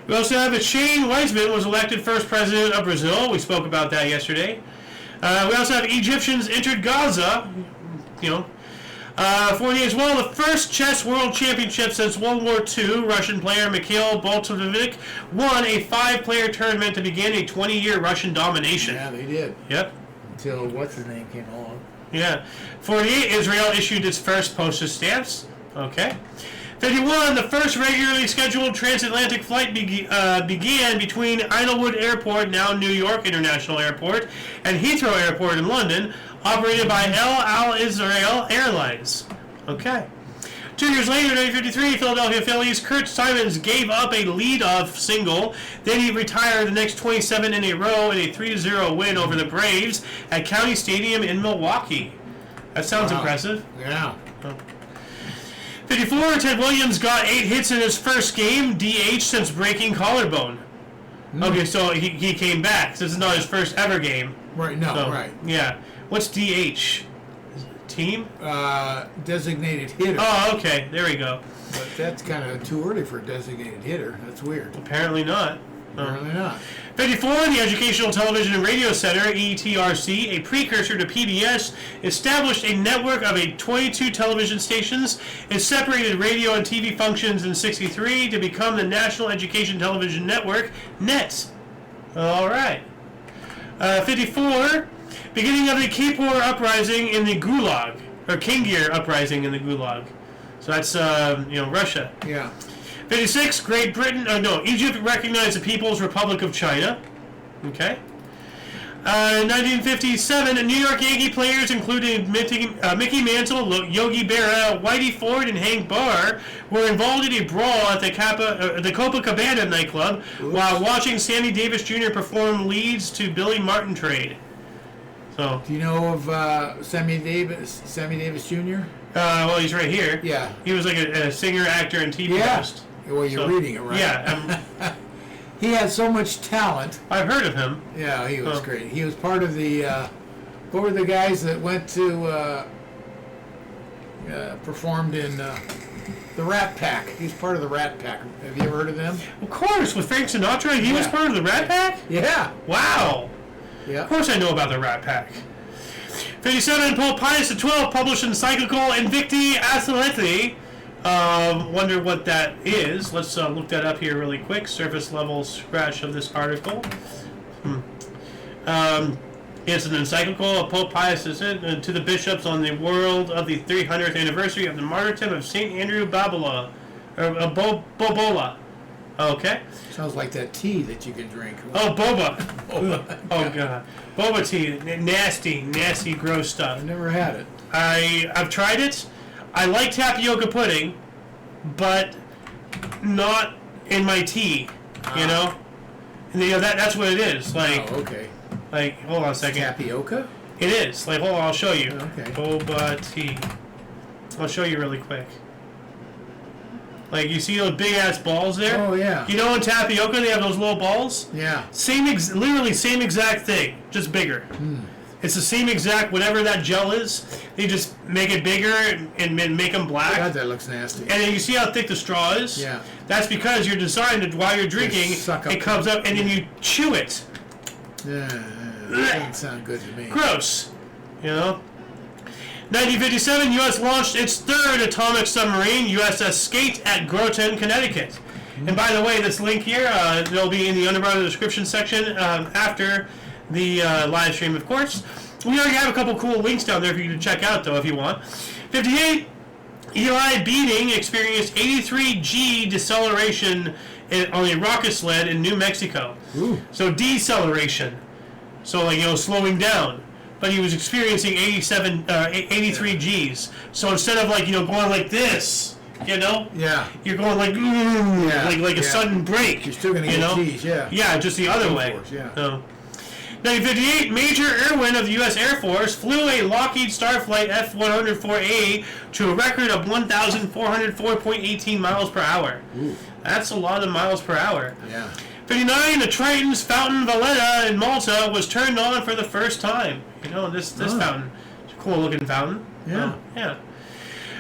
Speaker 1: We also have Shane Weizmann was elected first president of Brazil. We spoke about that yesterday. We also have Egyptians entered Gaza. 48 as well. The first chess world championship since World War II. Russian player Mikhail Bolshevik won a 5-player tournament to begin a 20-year Russian domination.
Speaker 2: Yeah, they did.
Speaker 1: Yep.
Speaker 2: Until what's his name came along.
Speaker 1: Yeah. 48, Israel issued its first postage stamps. Okay. 51, the first regularly scheduled transatlantic flight began between Idlewood Airport, now New York International Airport, and Heathrow Airport in London, operated by Al Israel Airlines. Okay. 2 years later, 1953, Philadelphia Phillies' Kurt Simons gave up a lead-off single. Then he retired the next 27 in a row in a 3-0 win over the Braves at County Stadium in Milwaukee. That sounds impressive.
Speaker 2: Yeah.
Speaker 1: 54, Ted Williams got 8 hits in his first game, DH, since breaking collarbone. Okay, so he came back. This is not his first ever game.
Speaker 2: Right, no,
Speaker 1: So,
Speaker 2: right.
Speaker 1: Yeah. What's DH? Team?
Speaker 2: Designated hitter.
Speaker 1: Oh, okay. There we go.
Speaker 2: But that's kind of too early for a designated hitter. That's weird.
Speaker 1: Apparently not.
Speaker 2: Apparently not.
Speaker 1: 54, the Educational Television and Radio Center, ETRC, a precursor to PBS, established a network of 22 television stations. It separated radio and TV functions in 63 to become the National Education Television Network, NET. All right. 54, beginning of the Kippur Uprising in the Gulag, or Kingir Uprising in the Gulag. So that's, Russia.
Speaker 2: Yeah.
Speaker 1: 56, Egypt recognized the People's Republic of China. Okay. 1957, New York Yankee players, including Mickey Mantle, Yogi Berra, Whitey Ford, and Hank Barr, were involved in a brawl at the Copacabana nightclub while watching Sammy Davis Jr. perform leads to Billy Martin trade. So.
Speaker 2: Do you know of Sammy Davis Jr.?
Speaker 1: Well, he's right here.
Speaker 2: Yeah.
Speaker 1: He was like a singer, actor, and TV host.
Speaker 2: Well, you're reading it right.
Speaker 1: Yeah.
Speaker 2: He had so much talent.
Speaker 1: I've heard of him.
Speaker 2: Yeah, he was great. He was part of the, what were the guys that went to, performed in the Rat Pack? He's part of the Rat Pack. Have you ever heard of them?
Speaker 1: Of course, with Frank Sinatra, he was part of the Rat Pack?
Speaker 2: Yeah.
Speaker 1: Wow.
Speaker 2: Yeah.
Speaker 1: Of course I know about the Rat Pack. 57, Pope Pius XII published encyclical Invicti Athleti. Wonder what that is. Let's look that up here really quick. Surface level scratch of this article. It's an encyclical of Pope Pius XII to the bishops on the world of the 300th anniversary of the martyrdom of St. Andrew Bobola. Okay.
Speaker 2: Sounds like that tea that you can drink.
Speaker 1: Oh, boba. Oh, God. Boba tea. Nasty, gross stuff.
Speaker 2: I've never had it.
Speaker 1: I've tried it. I like tapioca pudding, but not in my tea, you know? And, that's what it is. Like,
Speaker 2: okay.
Speaker 1: Like, hold on a second.
Speaker 2: Tapioca?
Speaker 1: It is. Like, hold on, I'll show you.
Speaker 2: Okay.
Speaker 1: Boba tea. I'll show you really quick. Like, you see those big-ass balls there?
Speaker 2: Oh, yeah.
Speaker 1: You know in tapioca they have those little balls?
Speaker 2: Yeah.
Speaker 1: Literally same exact thing, just bigger. It's the same exact, whatever that gel is, they just make it bigger and make them black.
Speaker 2: God, that looks nasty.
Speaker 1: And then you see how thick the straw is?
Speaker 2: Yeah.
Speaker 1: That's because you're designed to, while you're drinking, it comes up and then you chew it.
Speaker 2: Yeah, that doesn't sound good to me.
Speaker 1: Gross. You know? 1957, U.S. launched its third atomic submarine, USS Skate, at Groton, Connecticut. And by the way, this link here, it'll be in the underbar of the description section after the live stream, of course. We already have a couple cool links down there for you to check out, though, if you want. 58, Eli Beating experienced 83 G deceleration on a rocket sled in New Mexico.
Speaker 2: Ooh.
Speaker 1: So deceleration. So, like, slowing down. But he was experiencing 83 Gs. So instead of, like, going like this,
Speaker 2: Yeah.
Speaker 1: you're going like, like a sudden break.
Speaker 2: You're still going to get G's, yeah.
Speaker 1: Yeah, just the other way.
Speaker 2: Force, yeah.
Speaker 1: 1958, Major Irwin of the U.S. Air Force flew a Lockheed Starflight F-104A to a record of 1,404.18 miles per hour.
Speaker 2: Ooh.
Speaker 1: That's a lot of miles per hour.
Speaker 2: Yeah.
Speaker 1: 59, the Triton's Fountain Valletta in Malta was turned on for the first time. This fountain. It's a cool looking fountain.
Speaker 2: Yeah.
Speaker 1: Yeah.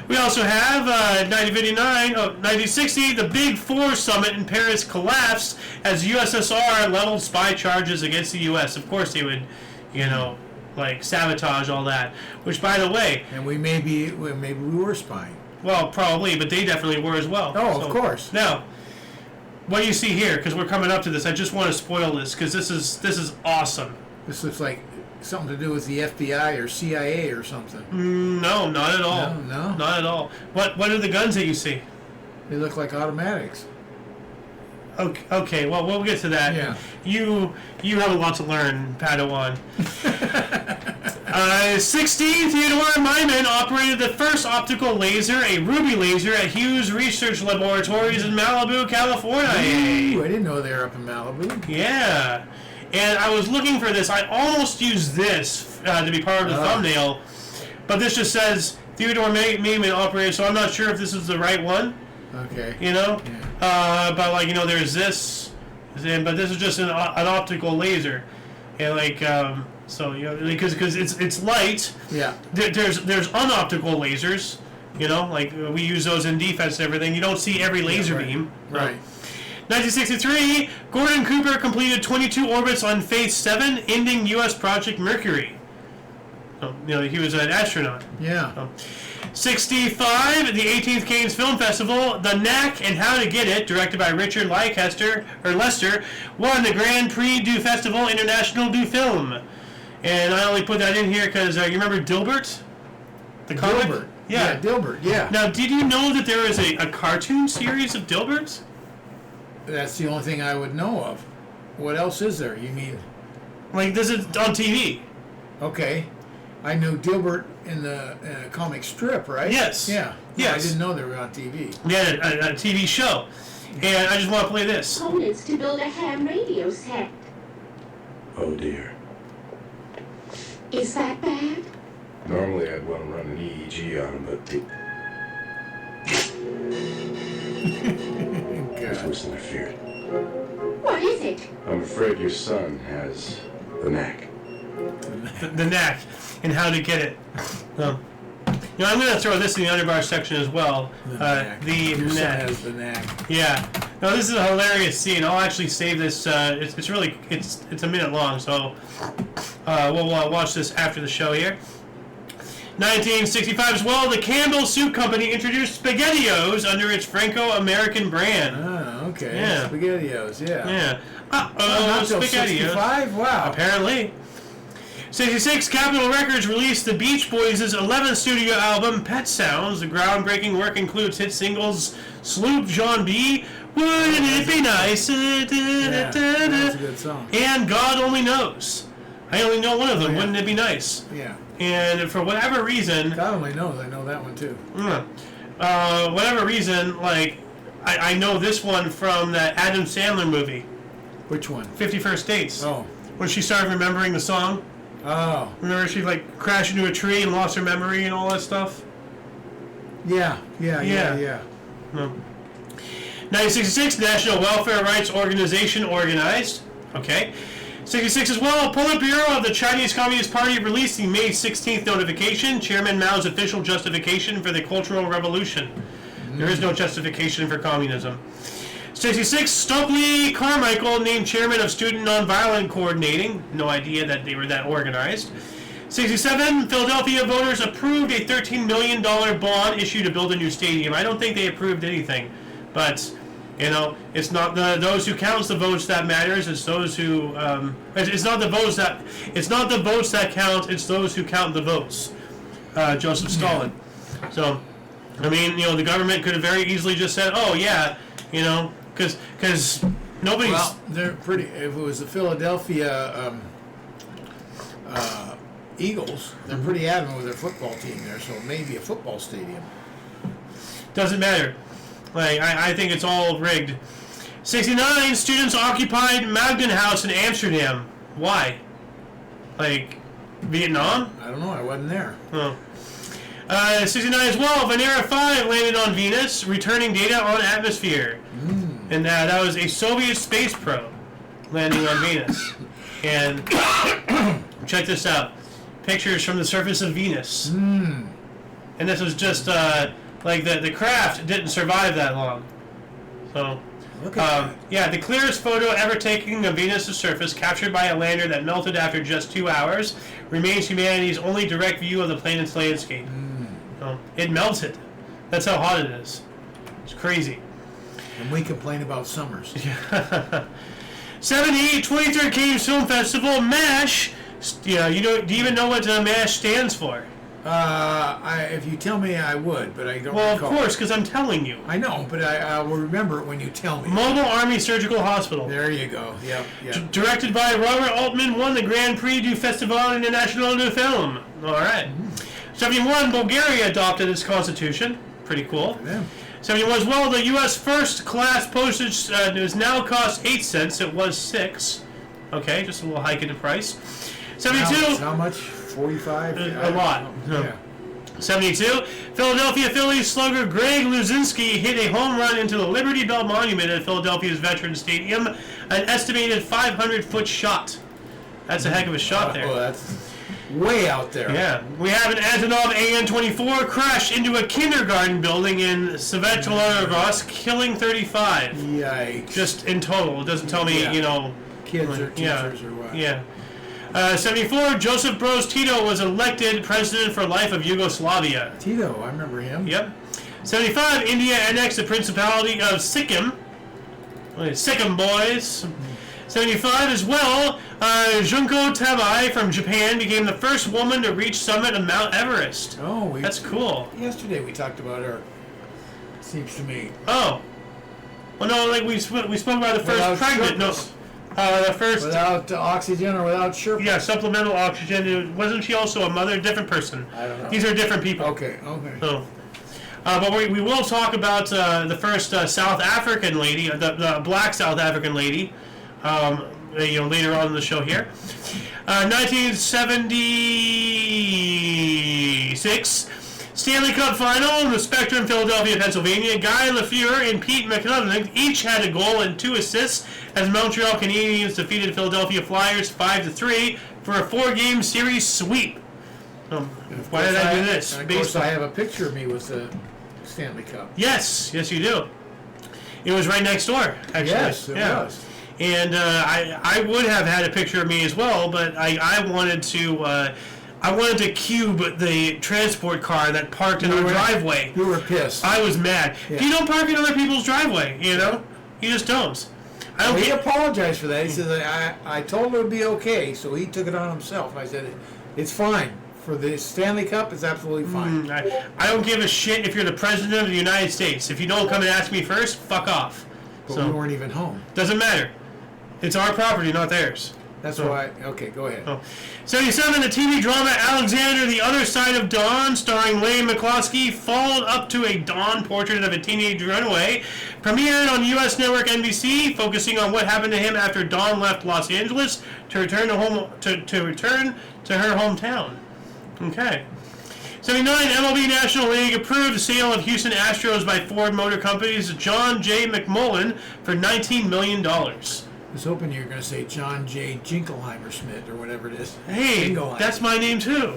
Speaker 1: We also have 1960, the Big Four summit in Paris collapsed as USSR leveled spy charges against the U.S. Of course they would, like sabotage all that. Which, by the way,
Speaker 2: and maybe we were spying.
Speaker 1: Well, probably, but they definitely were as well.
Speaker 2: Oh, of course.
Speaker 1: Now, what do you see here? Because we're coming up to this. I just want to spoil this because this is awesome.
Speaker 2: This looks like something to do with the FBI or CIA or something.
Speaker 1: No, not at all.
Speaker 2: No?
Speaker 1: Not at all. What are the guns that you see?
Speaker 2: They look like automatics.
Speaker 1: Okay, well, we'll get to that.
Speaker 2: Yeah.
Speaker 1: You have a lot to learn, Padawan. 16, Theodore Myman operated the first optical laser, a ruby laser, at Hughes Research Laboratories in Malibu, California.
Speaker 2: Ooh, I didn't know they were up in Malibu.
Speaker 1: Yeah. And I was looking for this. I almost used this to be part of the thumbnail, but this just says Theodore Myman operated, so I'm not sure if this is the right one.
Speaker 2: Okay.
Speaker 1: Yeah. But like there's this, but this is just an optical laser, and like so because it's light.
Speaker 2: Yeah.
Speaker 1: There's unoptical lasers, like we use those in defense and everything. You don't see every laser beam.
Speaker 2: Right.
Speaker 1: 1963, Gordon Cooper completed 22 orbits on Phase 7, ending U.S. Project Mercury. He was an astronaut.
Speaker 2: Yeah.
Speaker 1: 65, the 18th Cannes Film Festival, The Knack and How to Get It, directed by Richard Lester, won the Grand Prix du Festival International du Film. And I only put that in here because you remember Dilbert? The comic?
Speaker 2: Dilbert.
Speaker 1: Yeah,
Speaker 2: Dilbert, yeah.
Speaker 1: Now, did you know that there is a cartoon series of Dilberts?
Speaker 2: That's the only thing I would know of. What else is there? You mean?
Speaker 1: Like, this is on TV.
Speaker 2: Okay. I knew Dilbert in the comic strip, right?
Speaker 1: Yes.
Speaker 2: Yeah.
Speaker 1: Yes.
Speaker 2: I didn't know they were on TV.
Speaker 1: Yeah, a TV show. And I just want to play this.
Speaker 3: Components to build a ham radio set.
Speaker 4: Oh dear.
Speaker 3: Is that bad?
Speaker 4: Normally I'd want to run an EEG on him, but this was interfered.
Speaker 3: What is it?
Speaker 4: I'm afraid your son has the knack.
Speaker 1: The Knack and How to Get It. I'm going to throw this in the underbar section as well. The
Speaker 2: Your son
Speaker 1: Knack.
Speaker 2: has the knack.
Speaker 1: Yeah. No, this is a hilarious scene. I'll actually save this. It's a minute long, so we'll watch this after the show here. 1965 as well, the Campbell Soup Company introduced SpaghettiOs under its Franco-American brand.
Speaker 2: Oh, okay.
Speaker 1: Yeah.
Speaker 2: SpaghettiOs, yeah.
Speaker 1: Yeah.
Speaker 2: Not till
Speaker 1: SpaghettiOs.
Speaker 2: 65? Wow.
Speaker 1: Apparently. 66, Capitol Records released the Beach Boys' 11th studio album, Pet Sounds. The groundbreaking work includes hit singles Sloop John B., Wouldn't It Be Nice,
Speaker 2: That's a good song.
Speaker 1: and God Only Knows. I only know one of them, Wouldn't It Be Nice?
Speaker 2: Yeah.
Speaker 1: And for whatever reason,
Speaker 2: God only knows. I know that one too.
Speaker 1: whatever reason, like, I know this one from that Adam Sandler movie,
Speaker 2: Which one?
Speaker 1: 51st Dates.
Speaker 2: Oh.
Speaker 1: When she started remembering the song.
Speaker 2: Oh.
Speaker 1: Remember she like crashed into a tree and lost her memory and all that stuff?
Speaker 2: Yeah. 1966,
Speaker 1: National Welfare Rights Organization organized. Okay. 66 as well. Politburo of the Chinese Communist Party released the May 16th notification, Chairman Mao's official justification for the Cultural Revolution. There is no justification for communism. 66, Stokely Carmichael named Chairman of Student Nonviolent Coordinating. No idea that they were that organized. 67, Philadelphia voters approved a $13 million bond issue to build a new stadium. I don't think they approved anything, but it's not those who counts the votes that matters. It's those who it's not the votes that count. It's those who count the votes. Joseph Stalin. So, I mean, the government could have very easily just said, "Oh yeah," because nobody's.
Speaker 2: Well, they're pretty. If it was the Philadelphia Eagles, they're pretty adamant with their football team there, so maybe a football stadium.
Speaker 1: Doesn't matter. Like, I think it's all rigged. 69, students occupied Magden House in Amsterdam. Why? Like, Vietnam?
Speaker 2: I don't know, I wasn't there.
Speaker 1: Oh. 69 as well, Venera 5 landed on Venus, returning data on atmosphere. And that was a Soviet space probe landing on Venus. And check this out. Pictures from the surface of Venus. And this was just... like the craft didn't survive that long, so the clearest photo ever taken of Venus' surface, captured by a lander that melted after just 2 hours, remains humanity's only direct view of the planet's landscape. It melted. That's how hot it is. It's crazy.
Speaker 2: And we complain about summers.
Speaker 1: 70, 23rd Cannes Film Festival, MASH. Do you even know what MASH stands for?
Speaker 2: If you tell me, I would, but I don't
Speaker 1: Well,
Speaker 2: recall.
Speaker 1: of course, because I'm telling you.
Speaker 2: I know, but I will remember it when you tell me.
Speaker 1: Mobile Army Surgical Hospital.
Speaker 2: There you go. Yep.
Speaker 1: Directed by Robert Altman, won the Grand Prix du Festival International de Film. All right. 71, Bulgaria adopted its constitution. Pretty cool.
Speaker 2: Yeah.
Speaker 1: 71 as well, the U.S. first class postage does now cost 8 cents. It was 6. Okay, just a little hike in the price. 72.
Speaker 2: How much? 45?
Speaker 1: A lot.
Speaker 2: Yeah.
Speaker 1: 72. Philadelphia Phillies slugger Greg Luzinski hit a home run into the Liberty Bell Monument at Philadelphia's Veterans Stadium. An estimated 500-foot shot. That's a heck of a shot there.
Speaker 2: Oh, that's way out there.
Speaker 1: Yeah. We have an Antonov AN-24 crashed into a kindergarten building in Svetlonarovsk, killing 35.
Speaker 2: Yikes.
Speaker 1: Just in total. It doesn't tell me,
Speaker 2: Kids or teachers or what.
Speaker 1: Yeah. 74, Joseph Broz Tito was elected president for life of Yugoslavia.
Speaker 2: Tito, I remember him.
Speaker 1: Yep. 75, India annexed the Principality of Sikkim. Sikkim boys. 75 as well, Junko Tabai from Japan became the first woman to reach summit of Mount Everest.
Speaker 2: Oh,
Speaker 1: that's cool.
Speaker 2: Yesterday we talked about her. Seems to me.
Speaker 1: Oh. Well, no, like we spoke about the first pregnant. No. The first
Speaker 2: without oxygen or without Sherpa?
Speaker 1: Yeah, supplemental oxygen. Wasn't she also a mother? Different person.
Speaker 2: I don't know.
Speaker 1: These are different people.
Speaker 2: Okay.
Speaker 1: So, but we will talk about the first South African lady, the black South African lady, later on in the show here. 1976. Stanley Cup Final in the Spectrum, Philadelphia, Pennsylvania. Guy Lafleur and Pete McNutt each had a goal and 2 assists as Montreal Canadiens defeated Philadelphia Flyers 5-3 for a 4-game series sweep. Why did I do this?
Speaker 2: Of course, I have a picture of me with the Stanley Cup.
Speaker 1: Yes, you do. It was right next door, actually.
Speaker 2: Yes, it was.
Speaker 1: And I would have had a picture of me as well, but I wanted to cube the transport car that parked in our driveway.
Speaker 2: You were pissed.
Speaker 1: I was mad.
Speaker 2: Yeah.
Speaker 1: You don't park in other people's driveway, You just don't.
Speaker 2: He apologized for that. He said, I told her it would be okay, so he took it on himself. I said, it's fine. For the Stanley Cup, it's absolutely fine.
Speaker 1: I don't give a shit if you're the President of the United States. If you don't come and ask me first, fuck off.
Speaker 2: But we weren't even home.
Speaker 1: Doesn't matter. It's our property, not theirs.
Speaker 2: That's why. Okay, go ahead.
Speaker 1: 77, the TV drama Alexander, The Other Side of Dawn, starring Leigh McCloskey, followed up to a Dawn portrait of a teenage runaway, premiered on U.S. network NBC, focusing on what happened to him after Dawn left Los Angeles to return to her hometown. Okay. 79, MLB National League approved the sale of Houston Astros by Ford Motor Company's John J. McMullen for $19 million.
Speaker 2: I was hoping you were going to say John J. Jingleheimer Schmidt or whatever it is.
Speaker 1: Hey,
Speaker 2: Jingleheimer.
Speaker 1: that's my name too.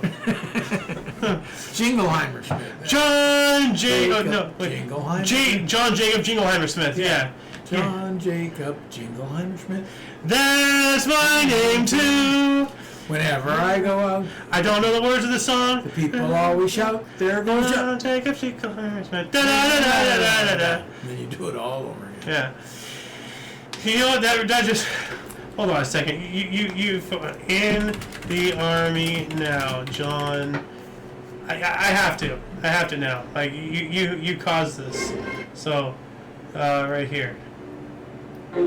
Speaker 2: Jingleheimer Schmidt.
Speaker 1: John J.
Speaker 2: Jacob
Speaker 1: no, wait.
Speaker 2: Jingleheimer.
Speaker 1: John Jacob Jingleheimer Smith. Yeah.
Speaker 2: John Jacob Jingleheimer Schmidt.
Speaker 1: That's my name too.
Speaker 2: Whenever I go out,
Speaker 1: I don't know the words of the song.
Speaker 2: the people always shout, "There goes John."
Speaker 1: John Jacob Jingleheimer Smith. Da da da da da da da.
Speaker 2: And then you do it all over again.
Speaker 1: Yeah. You know what? That just. Hold on a second. You in the army now, John. I have to. I have to now. Like you caused this. So, right here.
Speaker 5: There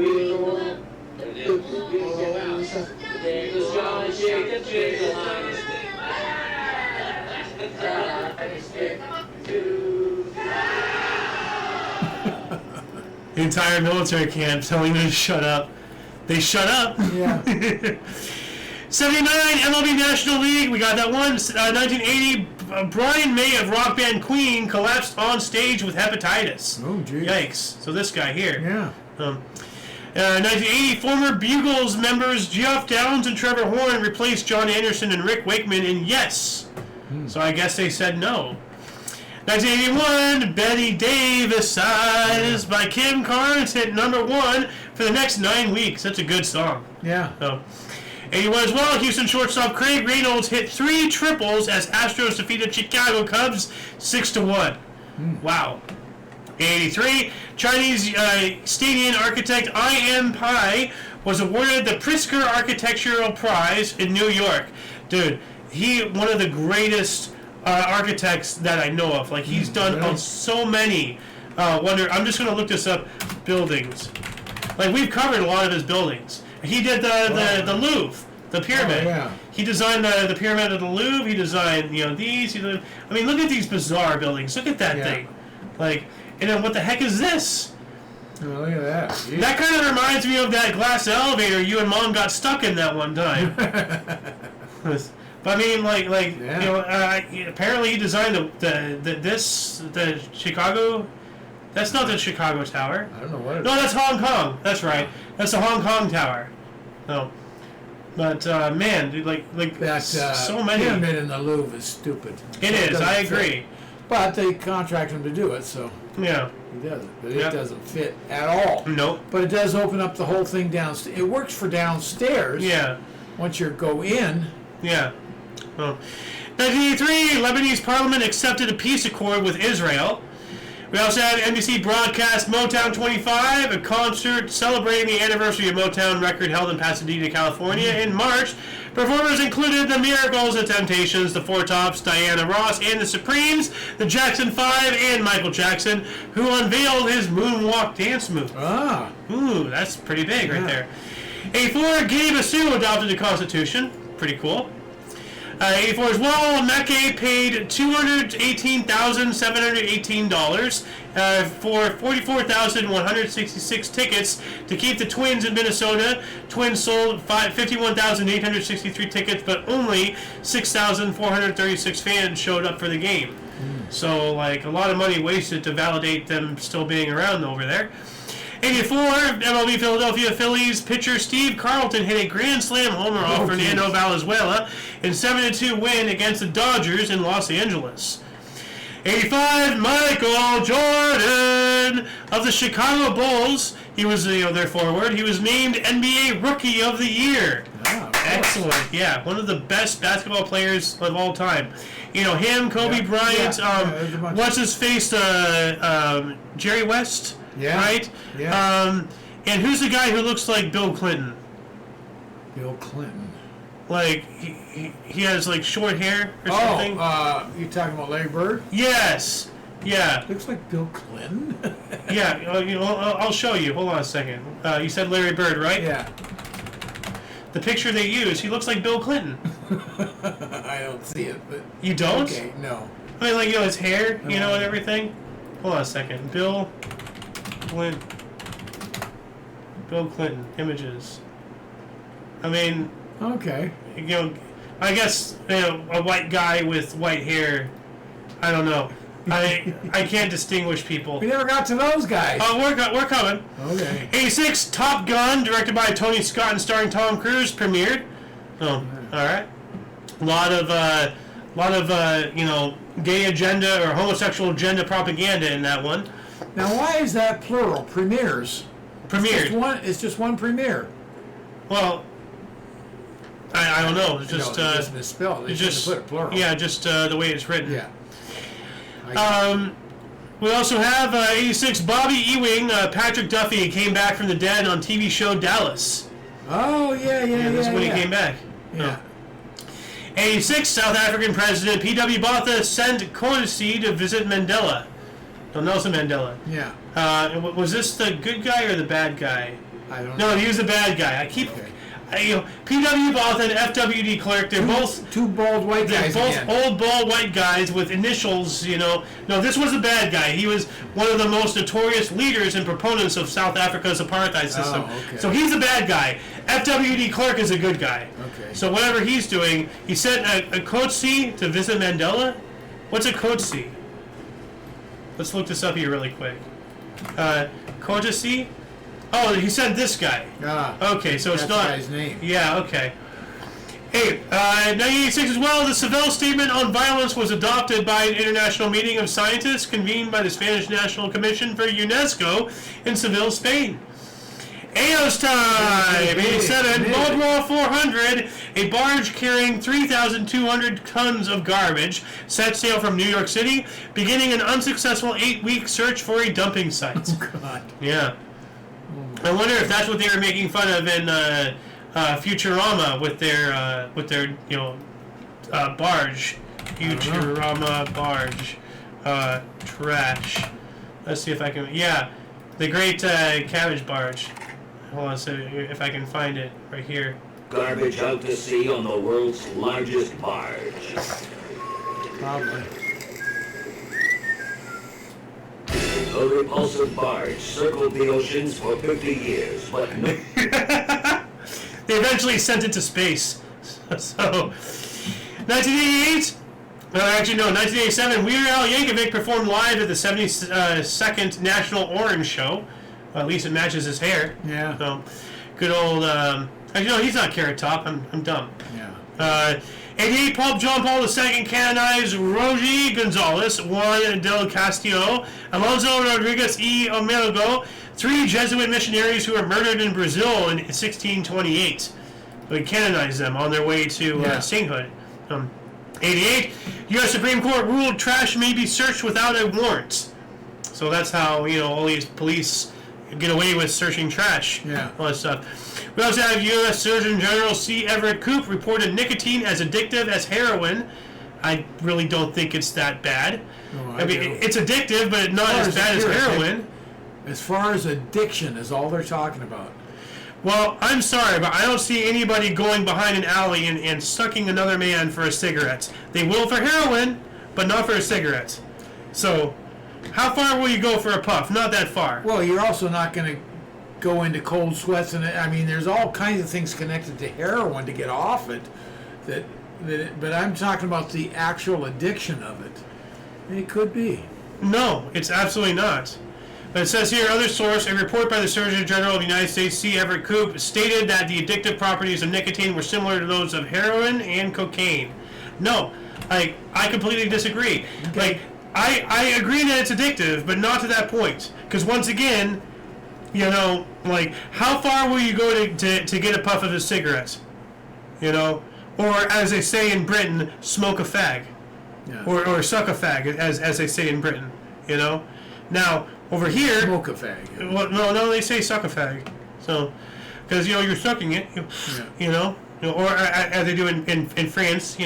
Speaker 5: goes John Jacob Jingleheimer
Speaker 1: The entire military camp telling them to shut up. They shut up.
Speaker 2: Yeah.
Speaker 1: 79 MLB National League. We got that one. 1980. Brian May of rock band Queen collapsed on stage with hepatitis.
Speaker 2: Oh, geez.
Speaker 1: Yikes. So this guy here.
Speaker 2: Yeah.
Speaker 1: 1980, former Bugles members Geoff Downs and Trevor Horn replaced John Anderson and Rick Wakeman in Yes. So I guess they said no. 1981, Betty Davis Sighs by Kim Carnes hit #1 for the next 9 weeks. That's a good song.
Speaker 2: Yeah.
Speaker 1: So, 81 as well, Houston shortstop Craig Reynolds hit 3 triples as Astros defeated Chicago Cubs 6-1. Wow. 83, Chinese stadium architect I.M. Pai was awarded the Pritzker Architectural Prize in New York. Dude, one of the greatest architects that I know of. Like, he's done on so many I'm just going to look this up, buildings. Like, we've covered a lot of his buildings. He did the Louvre, the pyramid.
Speaker 2: Oh, yeah.
Speaker 1: He designed the pyramid of the Louvre. He designed, these. I mean, look at these bizarre buildings. Look at that thing. Like, and then what the heck is this?
Speaker 2: Oh, look at that. Jeez.
Speaker 1: That kind of reminds me of that glass elevator you and Mom got stuck in that one time. But I mean, apparently he designed the Chicago. That's not the Chicago Tower.
Speaker 2: I don't know what it is.
Speaker 1: No, that's Hong Kong. That's right. That's the Hong Kong Tower. No, but man, dude,
Speaker 2: That
Speaker 1: so many.
Speaker 2: pyramid in the Louvre is stupid.
Speaker 1: It is. I agree.
Speaker 2: But they contract him to do it, so
Speaker 1: Yeah.
Speaker 2: he does it. But it doesn't fit at all.
Speaker 1: Nope.
Speaker 2: But it does open up the whole thing downstairs. It works for downstairs.
Speaker 1: Yeah.
Speaker 2: Once you go in.
Speaker 1: Yeah. Oh. 1983, Lebanese parliament accepted a peace accord with Israel. We also had NBC broadcast Motown 25, a concert celebrating the anniversary of Motown record held in Pasadena, California in March. Performers included the Miracles, the Temptations, the Four Tops, Diana Ross, and the Supremes, the Jackson 5, and Michael Jackson, who unveiled his moonwalk dance move.
Speaker 2: Ah.
Speaker 1: Ooh, that's pretty big right there. 84, Guinea-Bissau adopted the Constitution. Pretty cool. 84 as well, Mackay paid $218,718 for 44,166 tickets to keep the Twins in Minnesota. Twins sold 51,863 tickets, but only 6,436 fans showed up for the game. So, a lot of money wasted to validate them still being around over there. 84, MLB Philadelphia Phillies pitcher Steve Carlton hit a grand slam homer off Fernando Valenzuela in 7-2 win against the Dodgers in Los Angeles. 85, Michael Jordan of the Chicago Bulls. He was their forward. He was named NBA Rookie of the Year.
Speaker 2: Ah,
Speaker 1: excellent. Yeah, one of the best basketball players of all time. Him, Kobe Bryant, what's his face, Jerry West.
Speaker 2: Yeah.
Speaker 1: Right?
Speaker 2: Yeah.
Speaker 1: And who's the guy who looks like Bill Clinton?
Speaker 2: Bill Clinton.
Speaker 1: He has short hair or something?
Speaker 2: You talking about Larry Bird?
Speaker 1: Yes. Yeah.
Speaker 2: Looks like Bill Clinton.
Speaker 1: Yeah. I'll show you. Hold on a second. You said Larry Bird, right?
Speaker 2: Yeah.
Speaker 1: The picture they use, he looks like Bill Clinton.
Speaker 2: I don't see it, but
Speaker 1: you don't?
Speaker 2: Okay, no.
Speaker 1: I mean, his hair, and everything. Hold on a second. Bill Clinton images. I mean,
Speaker 2: okay.
Speaker 1: I guess a white guy with white hair. I don't know. I can't distinguish people.
Speaker 2: We never got to those guys.
Speaker 1: Oh, we're coming.
Speaker 2: Okay.
Speaker 1: 86, Top Gun, directed by Tony Scott and starring Tom Cruise, premiered. Oh, all right. A lot of gay agenda or homosexual agenda propaganda in that one.
Speaker 2: Now, why is that plural? Premieres.
Speaker 1: Premiered.
Speaker 2: It's just one premiere.
Speaker 1: Well, I don't know. It's just
Speaker 2: no, it's misspelled. They
Speaker 1: it's
Speaker 2: should
Speaker 1: just
Speaker 2: have put it plural.
Speaker 1: yeah, just the way it's written.
Speaker 2: Yeah.
Speaker 1: We also have 86, Bobby Ewing, Patrick Duffy came back from the dead on TV show Dallas.
Speaker 2: Oh yeah.
Speaker 1: That's when he came back.
Speaker 2: Yeah.
Speaker 1: 86, South African President P.W. Botha sent courtesy to visit Mandela. So Nelson Mandela.
Speaker 2: Yeah.
Speaker 1: Was this the good guy or the bad guy?
Speaker 2: I don't know.
Speaker 1: No, he was the bad guy. I keep...
Speaker 2: Okay.
Speaker 1: P.W. Botha and F.W.D. Clerk, they're both...
Speaker 2: Two bald white
Speaker 1: They're
Speaker 2: guys
Speaker 1: both
Speaker 2: again.
Speaker 1: old, bald, white guys with initials, No, this was the bad guy. He was one of the most notorious leaders and proponents of South Africa's apartheid system.
Speaker 2: Oh, okay.
Speaker 1: So he's the bad guy. F.W.D. Clerk is a good guy.
Speaker 2: Okay.
Speaker 1: So whatever he's doing, he sent a courtesy to visit Mandela. What's a courtesy? Let's look this up here really quick. Courtesy? Oh, he sent this guy. Okay, so it's
Speaker 2: that's
Speaker 1: not...
Speaker 2: the guy's name.
Speaker 1: Yeah, okay. Hey, 1986 as well, the Seville Statement on Violence was adopted by an international meeting of scientists convened by the Spanish National Commission for UNESCO in Seville, Spain. AO's time! 87, World War 400, a barge carrying 3,200 tons of garbage set sail from New York City, beginning an unsuccessful 8-week search for a dumping site.
Speaker 2: Oh, God.
Speaker 1: Yeah. I wonder if that's what they were making fun of in Futurama with their barge. Futurama barge. Trash. Let's see if I can... Yeah. The Great Cabbage Barge. Hold on, so if I can find it right here.
Speaker 6: Garbage out to sea on the world's largest barge.
Speaker 2: Probably.
Speaker 6: A repulsive barge circled the oceans for 50 years, but no...
Speaker 1: They eventually sent it to space. So, 1988... actually, no, 1987, Weird Al Yankovic performed live at the 72nd National Orange Show. Well, at least it matches his hair.
Speaker 2: Yeah.
Speaker 1: So, good old... actually, no, he's not Carrot Top. I'm dumb.
Speaker 2: Yeah.
Speaker 1: 88, Pope John Paul II canonized Rogi Gonzalez, Juan del Castillo, Alonso Rodriguez y Omelgo, 3 Jesuit missionaries who were murdered in Brazil in 1628. We canonized them on their way to sainthood. 88, U.S. Supreme Court ruled trash may be searched without a warrant. So that's how, all these police get away with searching trash.
Speaker 2: Yeah.
Speaker 1: All that stuff. We also have U.S. Surgeon General C. Everett Koop reported nicotine as addictive as heroin. I really don't think it's that bad.
Speaker 2: No,
Speaker 1: I mean, it's addictive, but not as bad as heroin.
Speaker 2: As far as addiction is all they're talking about.
Speaker 1: Well, I'm sorry, but I don't see anybody going behind an alley and sucking another man for a cigarette. They will for heroin, but not for a cigarette. So, how far will you go for a puff? Not that far.
Speaker 2: Well, you're also not going to go into cold sweats, and I mean, there's all kinds of things connected to heroin to get off it. But I'm talking about the actual addiction of it. It could be.
Speaker 1: No, it's absolutely not. But it says here, other source, a report by the Surgeon General of the United States, C. Everett Koop, stated that the addictive properties of nicotine were similar to those of heroin and cocaine. No, I completely disagree.
Speaker 2: Okay.
Speaker 1: I agree that it's addictive, but not to that point. Because once again, how far will you go to get a puff of a cigarette? Or as they say in Britain, smoke a fag.
Speaker 2: Yeah.
Speaker 1: Or suck a fag, as they say in Britain. Now, over here...
Speaker 2: Smoke a fag.
Speaker 1: Well, no, they say suck a fag. So, because, you're sucking it, or as they do in France,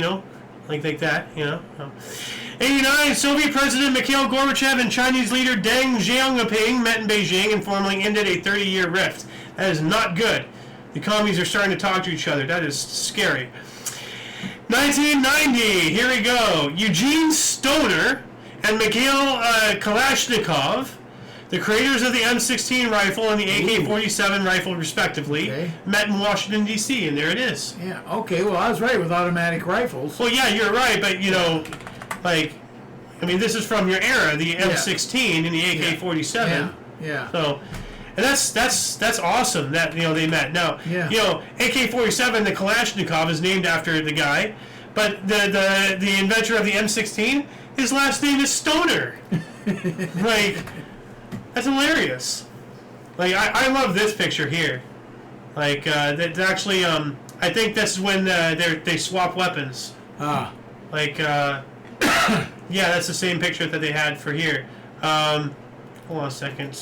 Speaker 1: like that, 89, Soviet President Mikhail Gorbachev and Chinese leader Deng Xiaoping met in Beijing and formally ended a 30-year rift. That is not good. The commies are starting to talk to each other. That is scary. 1990, here we go. Eugene Stoner and Mikhail Kalashnikov, the creators of the M16 rifle and the AK47 rifle, respectively, met in Washington, D.C., and there it is.
Speaker 2: Yeah, okay, well, I was right with automatic rifles.
Speaker 1: Well, yeah, you're right, but, I mean, this is from your era, the M16 and the AK47.
Speaker 2: Yeah.
Speaker 1: So, and that's awesome that they met. Now, AK-47, the Kalashnikov, is named after the guy, but the inventor of the M16, his last name is Stoner. Like, that's hilarious. Like, I love this picture here. Like, that's actually I think this is when they swap weapons.
Speaker 2: Ah.
Speaker 1: Like, yeah, that's the same picture that they had for here. Hold on a second.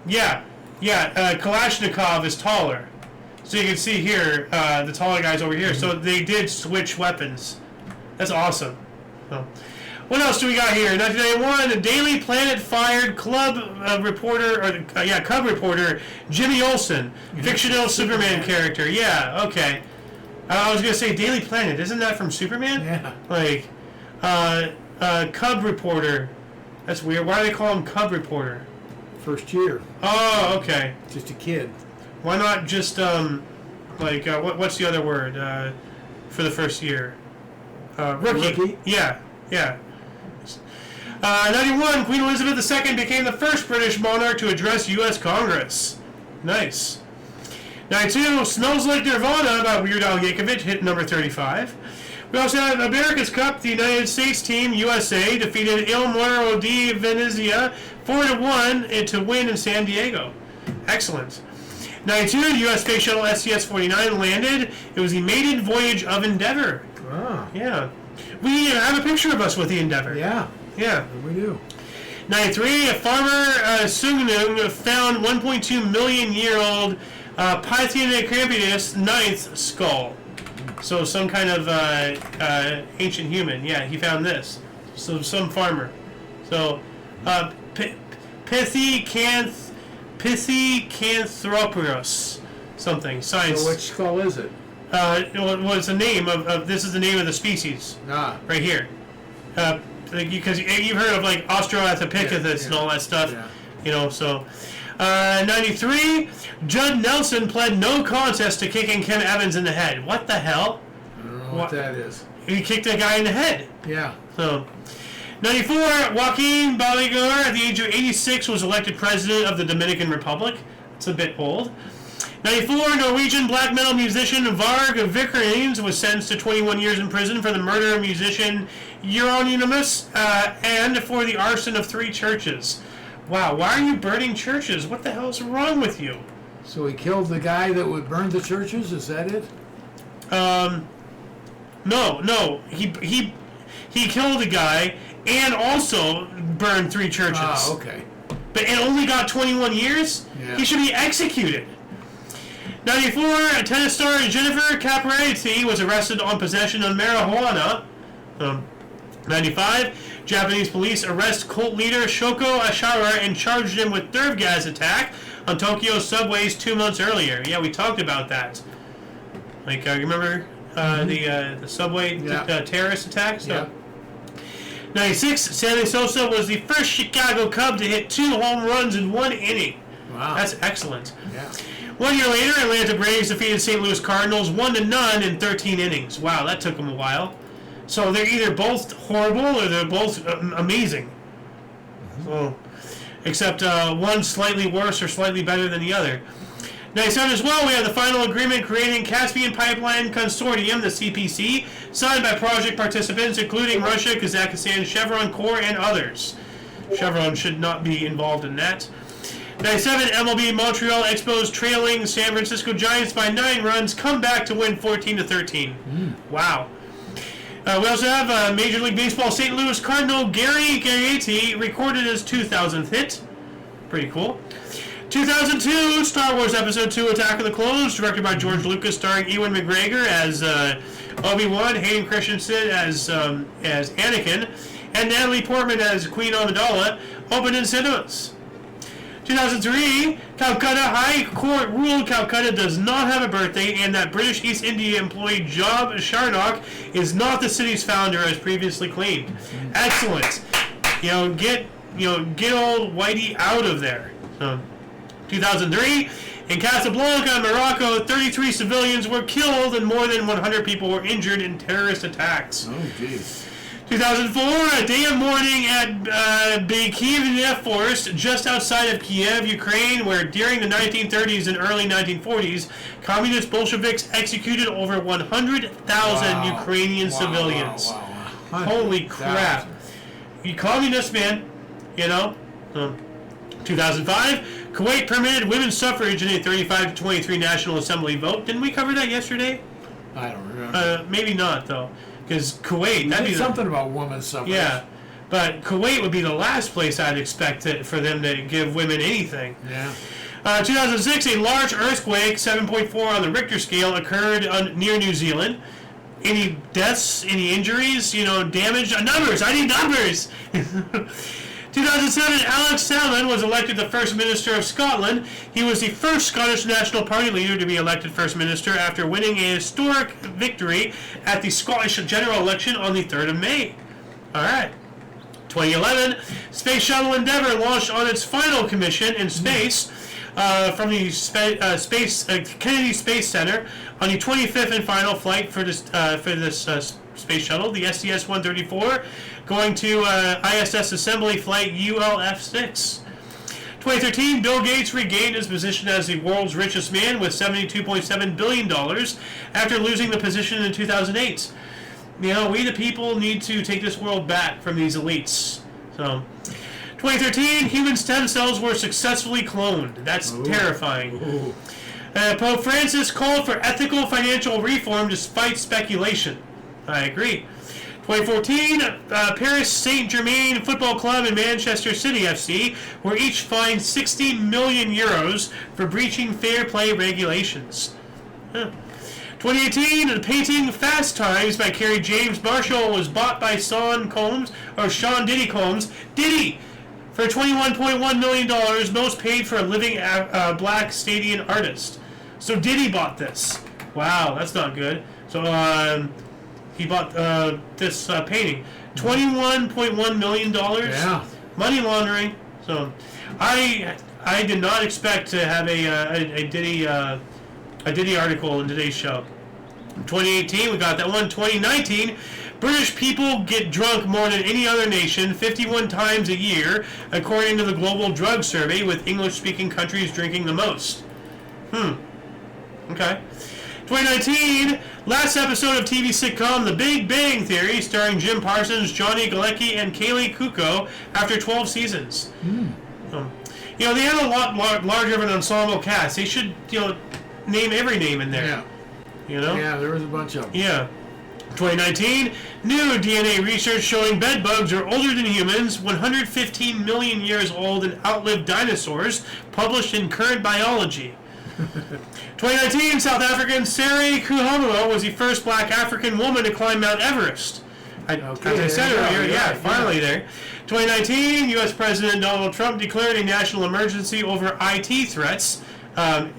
Speaker 1: Yeah, Kalashnikov is taller. So you can see here, the taller guy's over here. So they did switch weapons. That's awesome. So, what else do we got here? 1991, the Daily Planet fired Cub reporter Jimmy Olsen, fictional Superman character. Yeah, okay. I was gonna say Daily Planet. Isn't that from Superman?
Speaker 2: Yeah.
Speaker 1: Like, Cub reporter. That's weird. Why do they call him Cub reporter?
Speaker 2: First year.
Speaker 1: Oh, okay.
Speaker 2: Just a kid.
Speaker 1: Why not just what's the other word for the first year? Rookie. Yeah. 91, Queen Elizabeth II became the first British monarch to address U.S. Congress. Nice. 92, Smells Like Nirvana by Weird Al Yankovic hit number 35. We also have America's Cup. The United States team, USA, defeated Il Moro di Venezia 4-1 to win in San Diego. Excellent. 92, U.S. Space Shuttle STS-49 landed. It was the maiden voyage of Endeavour.
Speaker 2: Ah.
Speaker 1: Yeah. We have a picture of us with the Endeavour.
Speaker 2: Yeah.
Speaker 1: Yeah.
Speaker 2: We do.
Speaker 1: 93, a farmer, Sungnung, found 1.2 million year old Pythonocrampus ninth skull. So some kind of ancient human. Yeah, he found this. So some farmer. So Pithecanthropus something. Science.
Speaker 2: So which skull is it?
Speaker 1: What's the name of this is the name of the species.
Speaker 2: Ah.
Speaker 1: Right here. Because you've heard of like Australopithecus and all that stuff.
Speaker 2: Yeah.
Speaker 1: So 93, Judd Nelson pled no contest to kicking Ken Evans in the head. What the hell?
Speaker 2: I don't know what that is.
Speaker 1: He kicked a guy in the head.
Speaker 2: Yeah.
Speaker 1: So 94, Joaquin Balaguer at the age of 86 was elected president of the Dominican Republic. It's a bit old. 94, Norwegian black metal musician Varg Vikernes was sentenced to 21 years in prison for the murder of musician Euronymous and for the arson of 3 churches. Wow, why are you burning churches? What the hell's wrong with you?
Speaker 2: So he killed the guy that would burn the churches? Is that it?
Speaker 1: No. He killed a guy and also burned 3 churches.
Speaker 2: Ah, okay.
Speaker 1: But it only got 21 years?
Speaker 2: Yeah.
Speaker 1: He should be executed. 94, tennis star Jennifer Capriati was arrested on possession of marijuana. 95, Japanese police arrest cult leader Shoko Ashara and charged him with nerve gas attack on Tokyo subways 2 months earlier. Yeah, we talked about that. Like, remember the subway terrorist attack? So, 96, Sammy Sosa was the first Chicago Cub to hit 2 home runs in 1 inning.
Speaker 2: Wow.
Speaker 1: That's excellent.
Speaker 2: Yeah.
Speaker 1: 1 year later, Atlanta Braves defeated St. Louis Cardinals 1-0 in 13 innings. Wow, that took them a while. So they're either both horrible or they're both amazing. So, except one slightly worse or slightly better than the other. 97 as well, we have the final agreement creating Caspian Pipeline Consortium, the CPC, signed by project participants including Russia, Kazakhstan, Chevron Corps, and others. Chevron should not be involved in that. 97, MLB Montreal Expos trailing San Francisco Giants by 9 runs, come back to win 14-13. Wow. We also have Major League Baseball St. Louis Cardinal Gary Gaetti recorded his 2000th hit. Pretty cool. 2002, Star Wars Episode 2 Attack of the Clones, directed by George Lucas, starring Ewan McGregor as Obi-Wan, Hayden Christensen as Anakin, and Natalie Portman as Queen Amidala, opened in cinemas. 2003, Calcutta High Court ruled Calcutta does not have a birthday and that British East India employee Job Sharnock is not the city's founder as previously claimed. Excellent. Get old Whitey out of there. 2003, in Casablanca, Morocco, 33 civilians were killed and more than 100 people were injured in terrorist attacks.
Speaker 2: Oh, jeez.
Speaker 1: 2004, a day of mourning at Bekivnev Forest, just outside of Kiev, Ukraine, where during the 1930s and early 1940s, communist Bolsheviks executed over 100,000 Ukrainian civilians.
Speaker 2: Wow.
Speaker 1: Holy crap. You communist, man. You know? 2005, Kuwait permitted women's suffrage in a 35 to 23 National Assembly vote. Didn't we cover that yesterday?
Speaker 2: I don't remember.
Speaker 1: Maybe not, though. Because Kuwait, that'd be
Speaker 2: something about women's suffrage.
Speaker 1: Yeah, but Kuwait would be the last place I'd expect for them to give women anything.
Speaker 2: Yeah.
Speaker 1: 2006, a large earthquake, 7.4 on the Richter scale, occurred near New Zealand. Any deaths, any injuries, damage? Numbers! I need numbers! 2007, Alex Salmond was elected the First Minister of Scotland. He was the first Scottish National Party leader to be elected First Minister after winning a historic victory at the Scottish general election on the 3rd of May. All right. 2011, Space Shuttle Endeavour launched on its final commission in space from the Kennedy Space Center on the 25th and final flight for this space shuttle, the STS-134, going to ISS assembly flight ULF-6. 2013, Bill Gates regained his position as the world's richest man with $72.7 billion after losing the position in 2008. We the people need to take this world back from these elites. So, 2013, human stem cells were successfully cloned. That's terrifying. Pope Francis called for ethical financial reform despite speculation. I agree. 2014, Paris Saint-Germain Football Club and Manchester City FC were each fined 60 million euros for breaching fair play regulations. 2018, the painting Fast Times by Kerry James Marshall was bought by Sean Diddy Combs, Diddy, for $21.1 million, most paid for a living black stadium artist. So Diddy bought this. Wow, that's not good. So, he bought this painting, $21.1 million.
Speaker 2: Yeah.
Speaker 1: Money laundering. So, I did not expect to have a Diddy article in today's show. 2018, we got that one. 2019, British people get drunk more than any other nation, 51 times a year, according to the Global Drug Survey, with English-speaking countries drinking the most. Okay. 2019, last episode of TV sitcom The Big Bang Theory, starring Jim Parsons, Johnny Galecki, and Kaylee Kuko, after 12 seasons. They had a lot larger of an ensemble cast. They should, name every name in there.
Speaker 2: Yeah. Yeah, there was a bunch of them.
Speaker 1: Yeah. 2019, new DNA research showing bed bugs are older than humans, 115 million years old, and outlived dinosaurs, published in Current Biology. 2019, South African Sari Kuhamua was the first black African woman to climb Mount Everest. As I said earlier, finally there. 2019, U.S. President Donald Trump declared a national emergency over IT threats,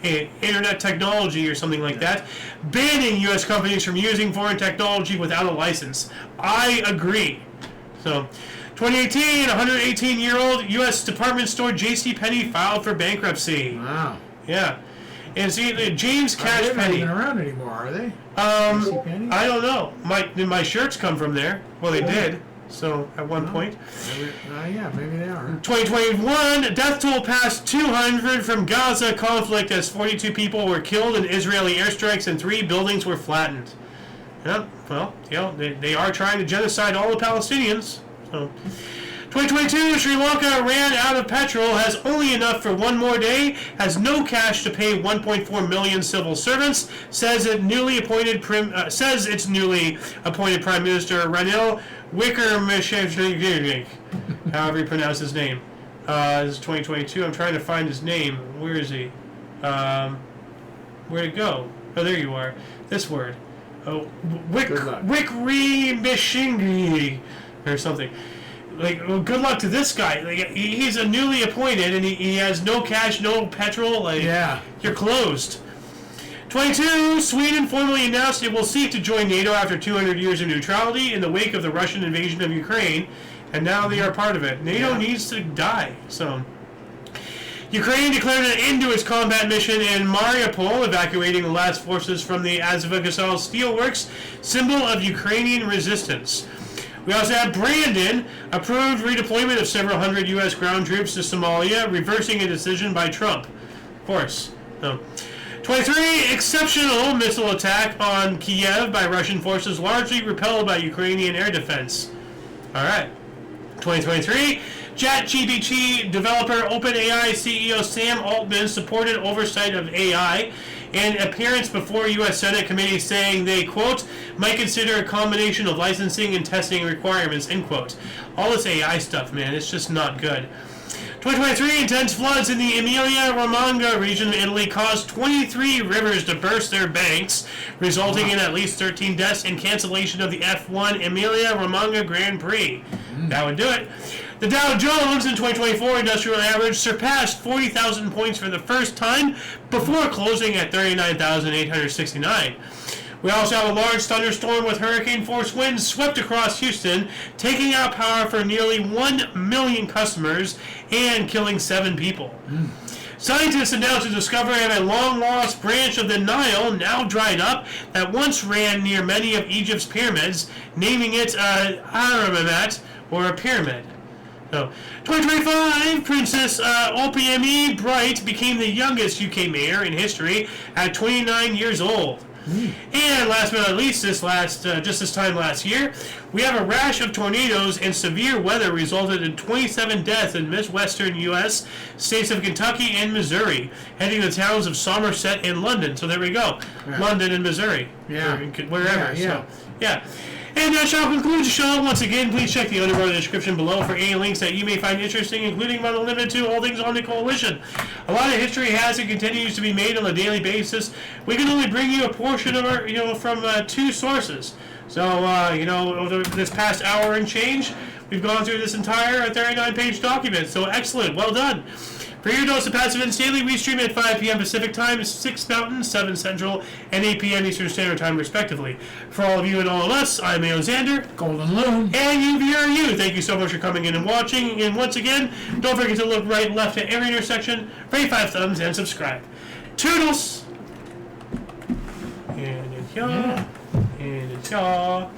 Speaker 1: internet technology or something like that, banning U.S. companies from using foreign technology without a license. I agree. So, 2018, 118-year-old U.S. department store JCPenney filed for bankruptcy.
Speaker 2: Wow.
Speaker 1: Yeah. And see, James Cash
Speaker 2: They're not
Speaker 1: Penny.
Speaker 2: even around anymore, are they?
Speaker 1: I don't know. My shirts come from there. Well, they did. So at one point.
Speaker 2: Yeah, maybe they are.
Speaker 1: 2021, death toll passed 200 from Gaza conflict as 42 people were killed in Israeli airstrikes and 3 buildings were flattened. Yeah, well, they are trying to genocide all the Palestinians. So. 2022, Sri Lanka ran out of petrol, has only enough for one more day, has no cash to pay 1.4 million civil servants, says its newly appointed Prime Minister Ranil Wickremesinghe, however you pronounce his name. This is 2022. I'm trying to find his name. Where is he? Where'd it go? Oh, there you are. This word. Oh, Wickremesinghe, or something. Well, good luck to this guy. He's a newly appointed, and he has no cash, no petrol. You're closed. 22, Sweden formally announced it will seek to join NATO after 200 years of neutrality in the wake of the Russian invasion of Ukraine, and now they are part of it. NATO needs to die. So, Ukraine declared an end to its combat mission in Mariupol, evacuating the last forces from the Azovstal steelworks, symbol of Ukrainian resistance. We also have Brandon, approved redeployment of several hundred U.S. ground troops to Somalia, reversing a decision by Trump. Of course. No. 23, exceptional missile attack on Kiev by Russian forces, largely repelled by Ukrainian air defense. All right. 2023, ChatGPT developer OpenAI CEO Sam Altman supported oversight of AI and appearance before U.S. Senate committee saying they, quote, might consider a combination of licensing and testing requirements, end quote. All this AI stuff, man, it's just not good. 2023, intense floods in the Emilia-Romagna region of Italy caused 23 rivers to burst their banks, resulting in at least 13 deaths and cancellation of the F1 Emilia-Romagna Grand Prix. That would do it. The Dow Jones in 2024 industrial average surpassed 40,000 points for the first time before closing at 39,869. We also have a large thunderstorm with hurricane force winds swept across Houston, taking out power for nearly 1 million customers and killing 7 people. Scientists announced the discovery of a long-lost branch of the Nile, now dried up, that once ran near many of Egypt's pyramids, naming it Aramat, or a pyramid. So, 2025, Princess OPME Bright became the youngest UK mayor in history at 29 years old. And last but not least, just this time last year, we have a rash of tornadoes and severe weather resulted in 27 deaths in Midwestern U.S. states of Kentucky and Missouri, hitting the towns of Somerset and London. So there we go,
Speaker 2: Yeah.
Speaker 1: London and Missouri,
Speaker 2: Yeah.
Speaker 1: or wherever.
Speaker 2: Yeah.
Speaker 1: So, yeah. And that shall conclude the show. Once again, please check the underbar description below for any links that you may find interesting, including but not limited to all things on the Coalition. A lot of history has and continues to be made on a daily basis. We can only bring you a portion of our, from 2 sources. So, over this past hour and change, we've gone through this entire 39-page document. So excellent, well done. For your dose of passive and daily, we stream at 5 p.m. Pacific Time, 6 Mountain, 7 Central, and 8 p.m. Eastern Standard Time, respectively. For all of you and all of us, I'm Alexander.
Speaker 2: Golden Loon.
Speaker 1: And you. Thank you so much for coming in and watching. And once again, don't forget to look right and left at every intersection, rate 5 thumbs, and subscribe. Toodles! And it's y'all. And it's y'all.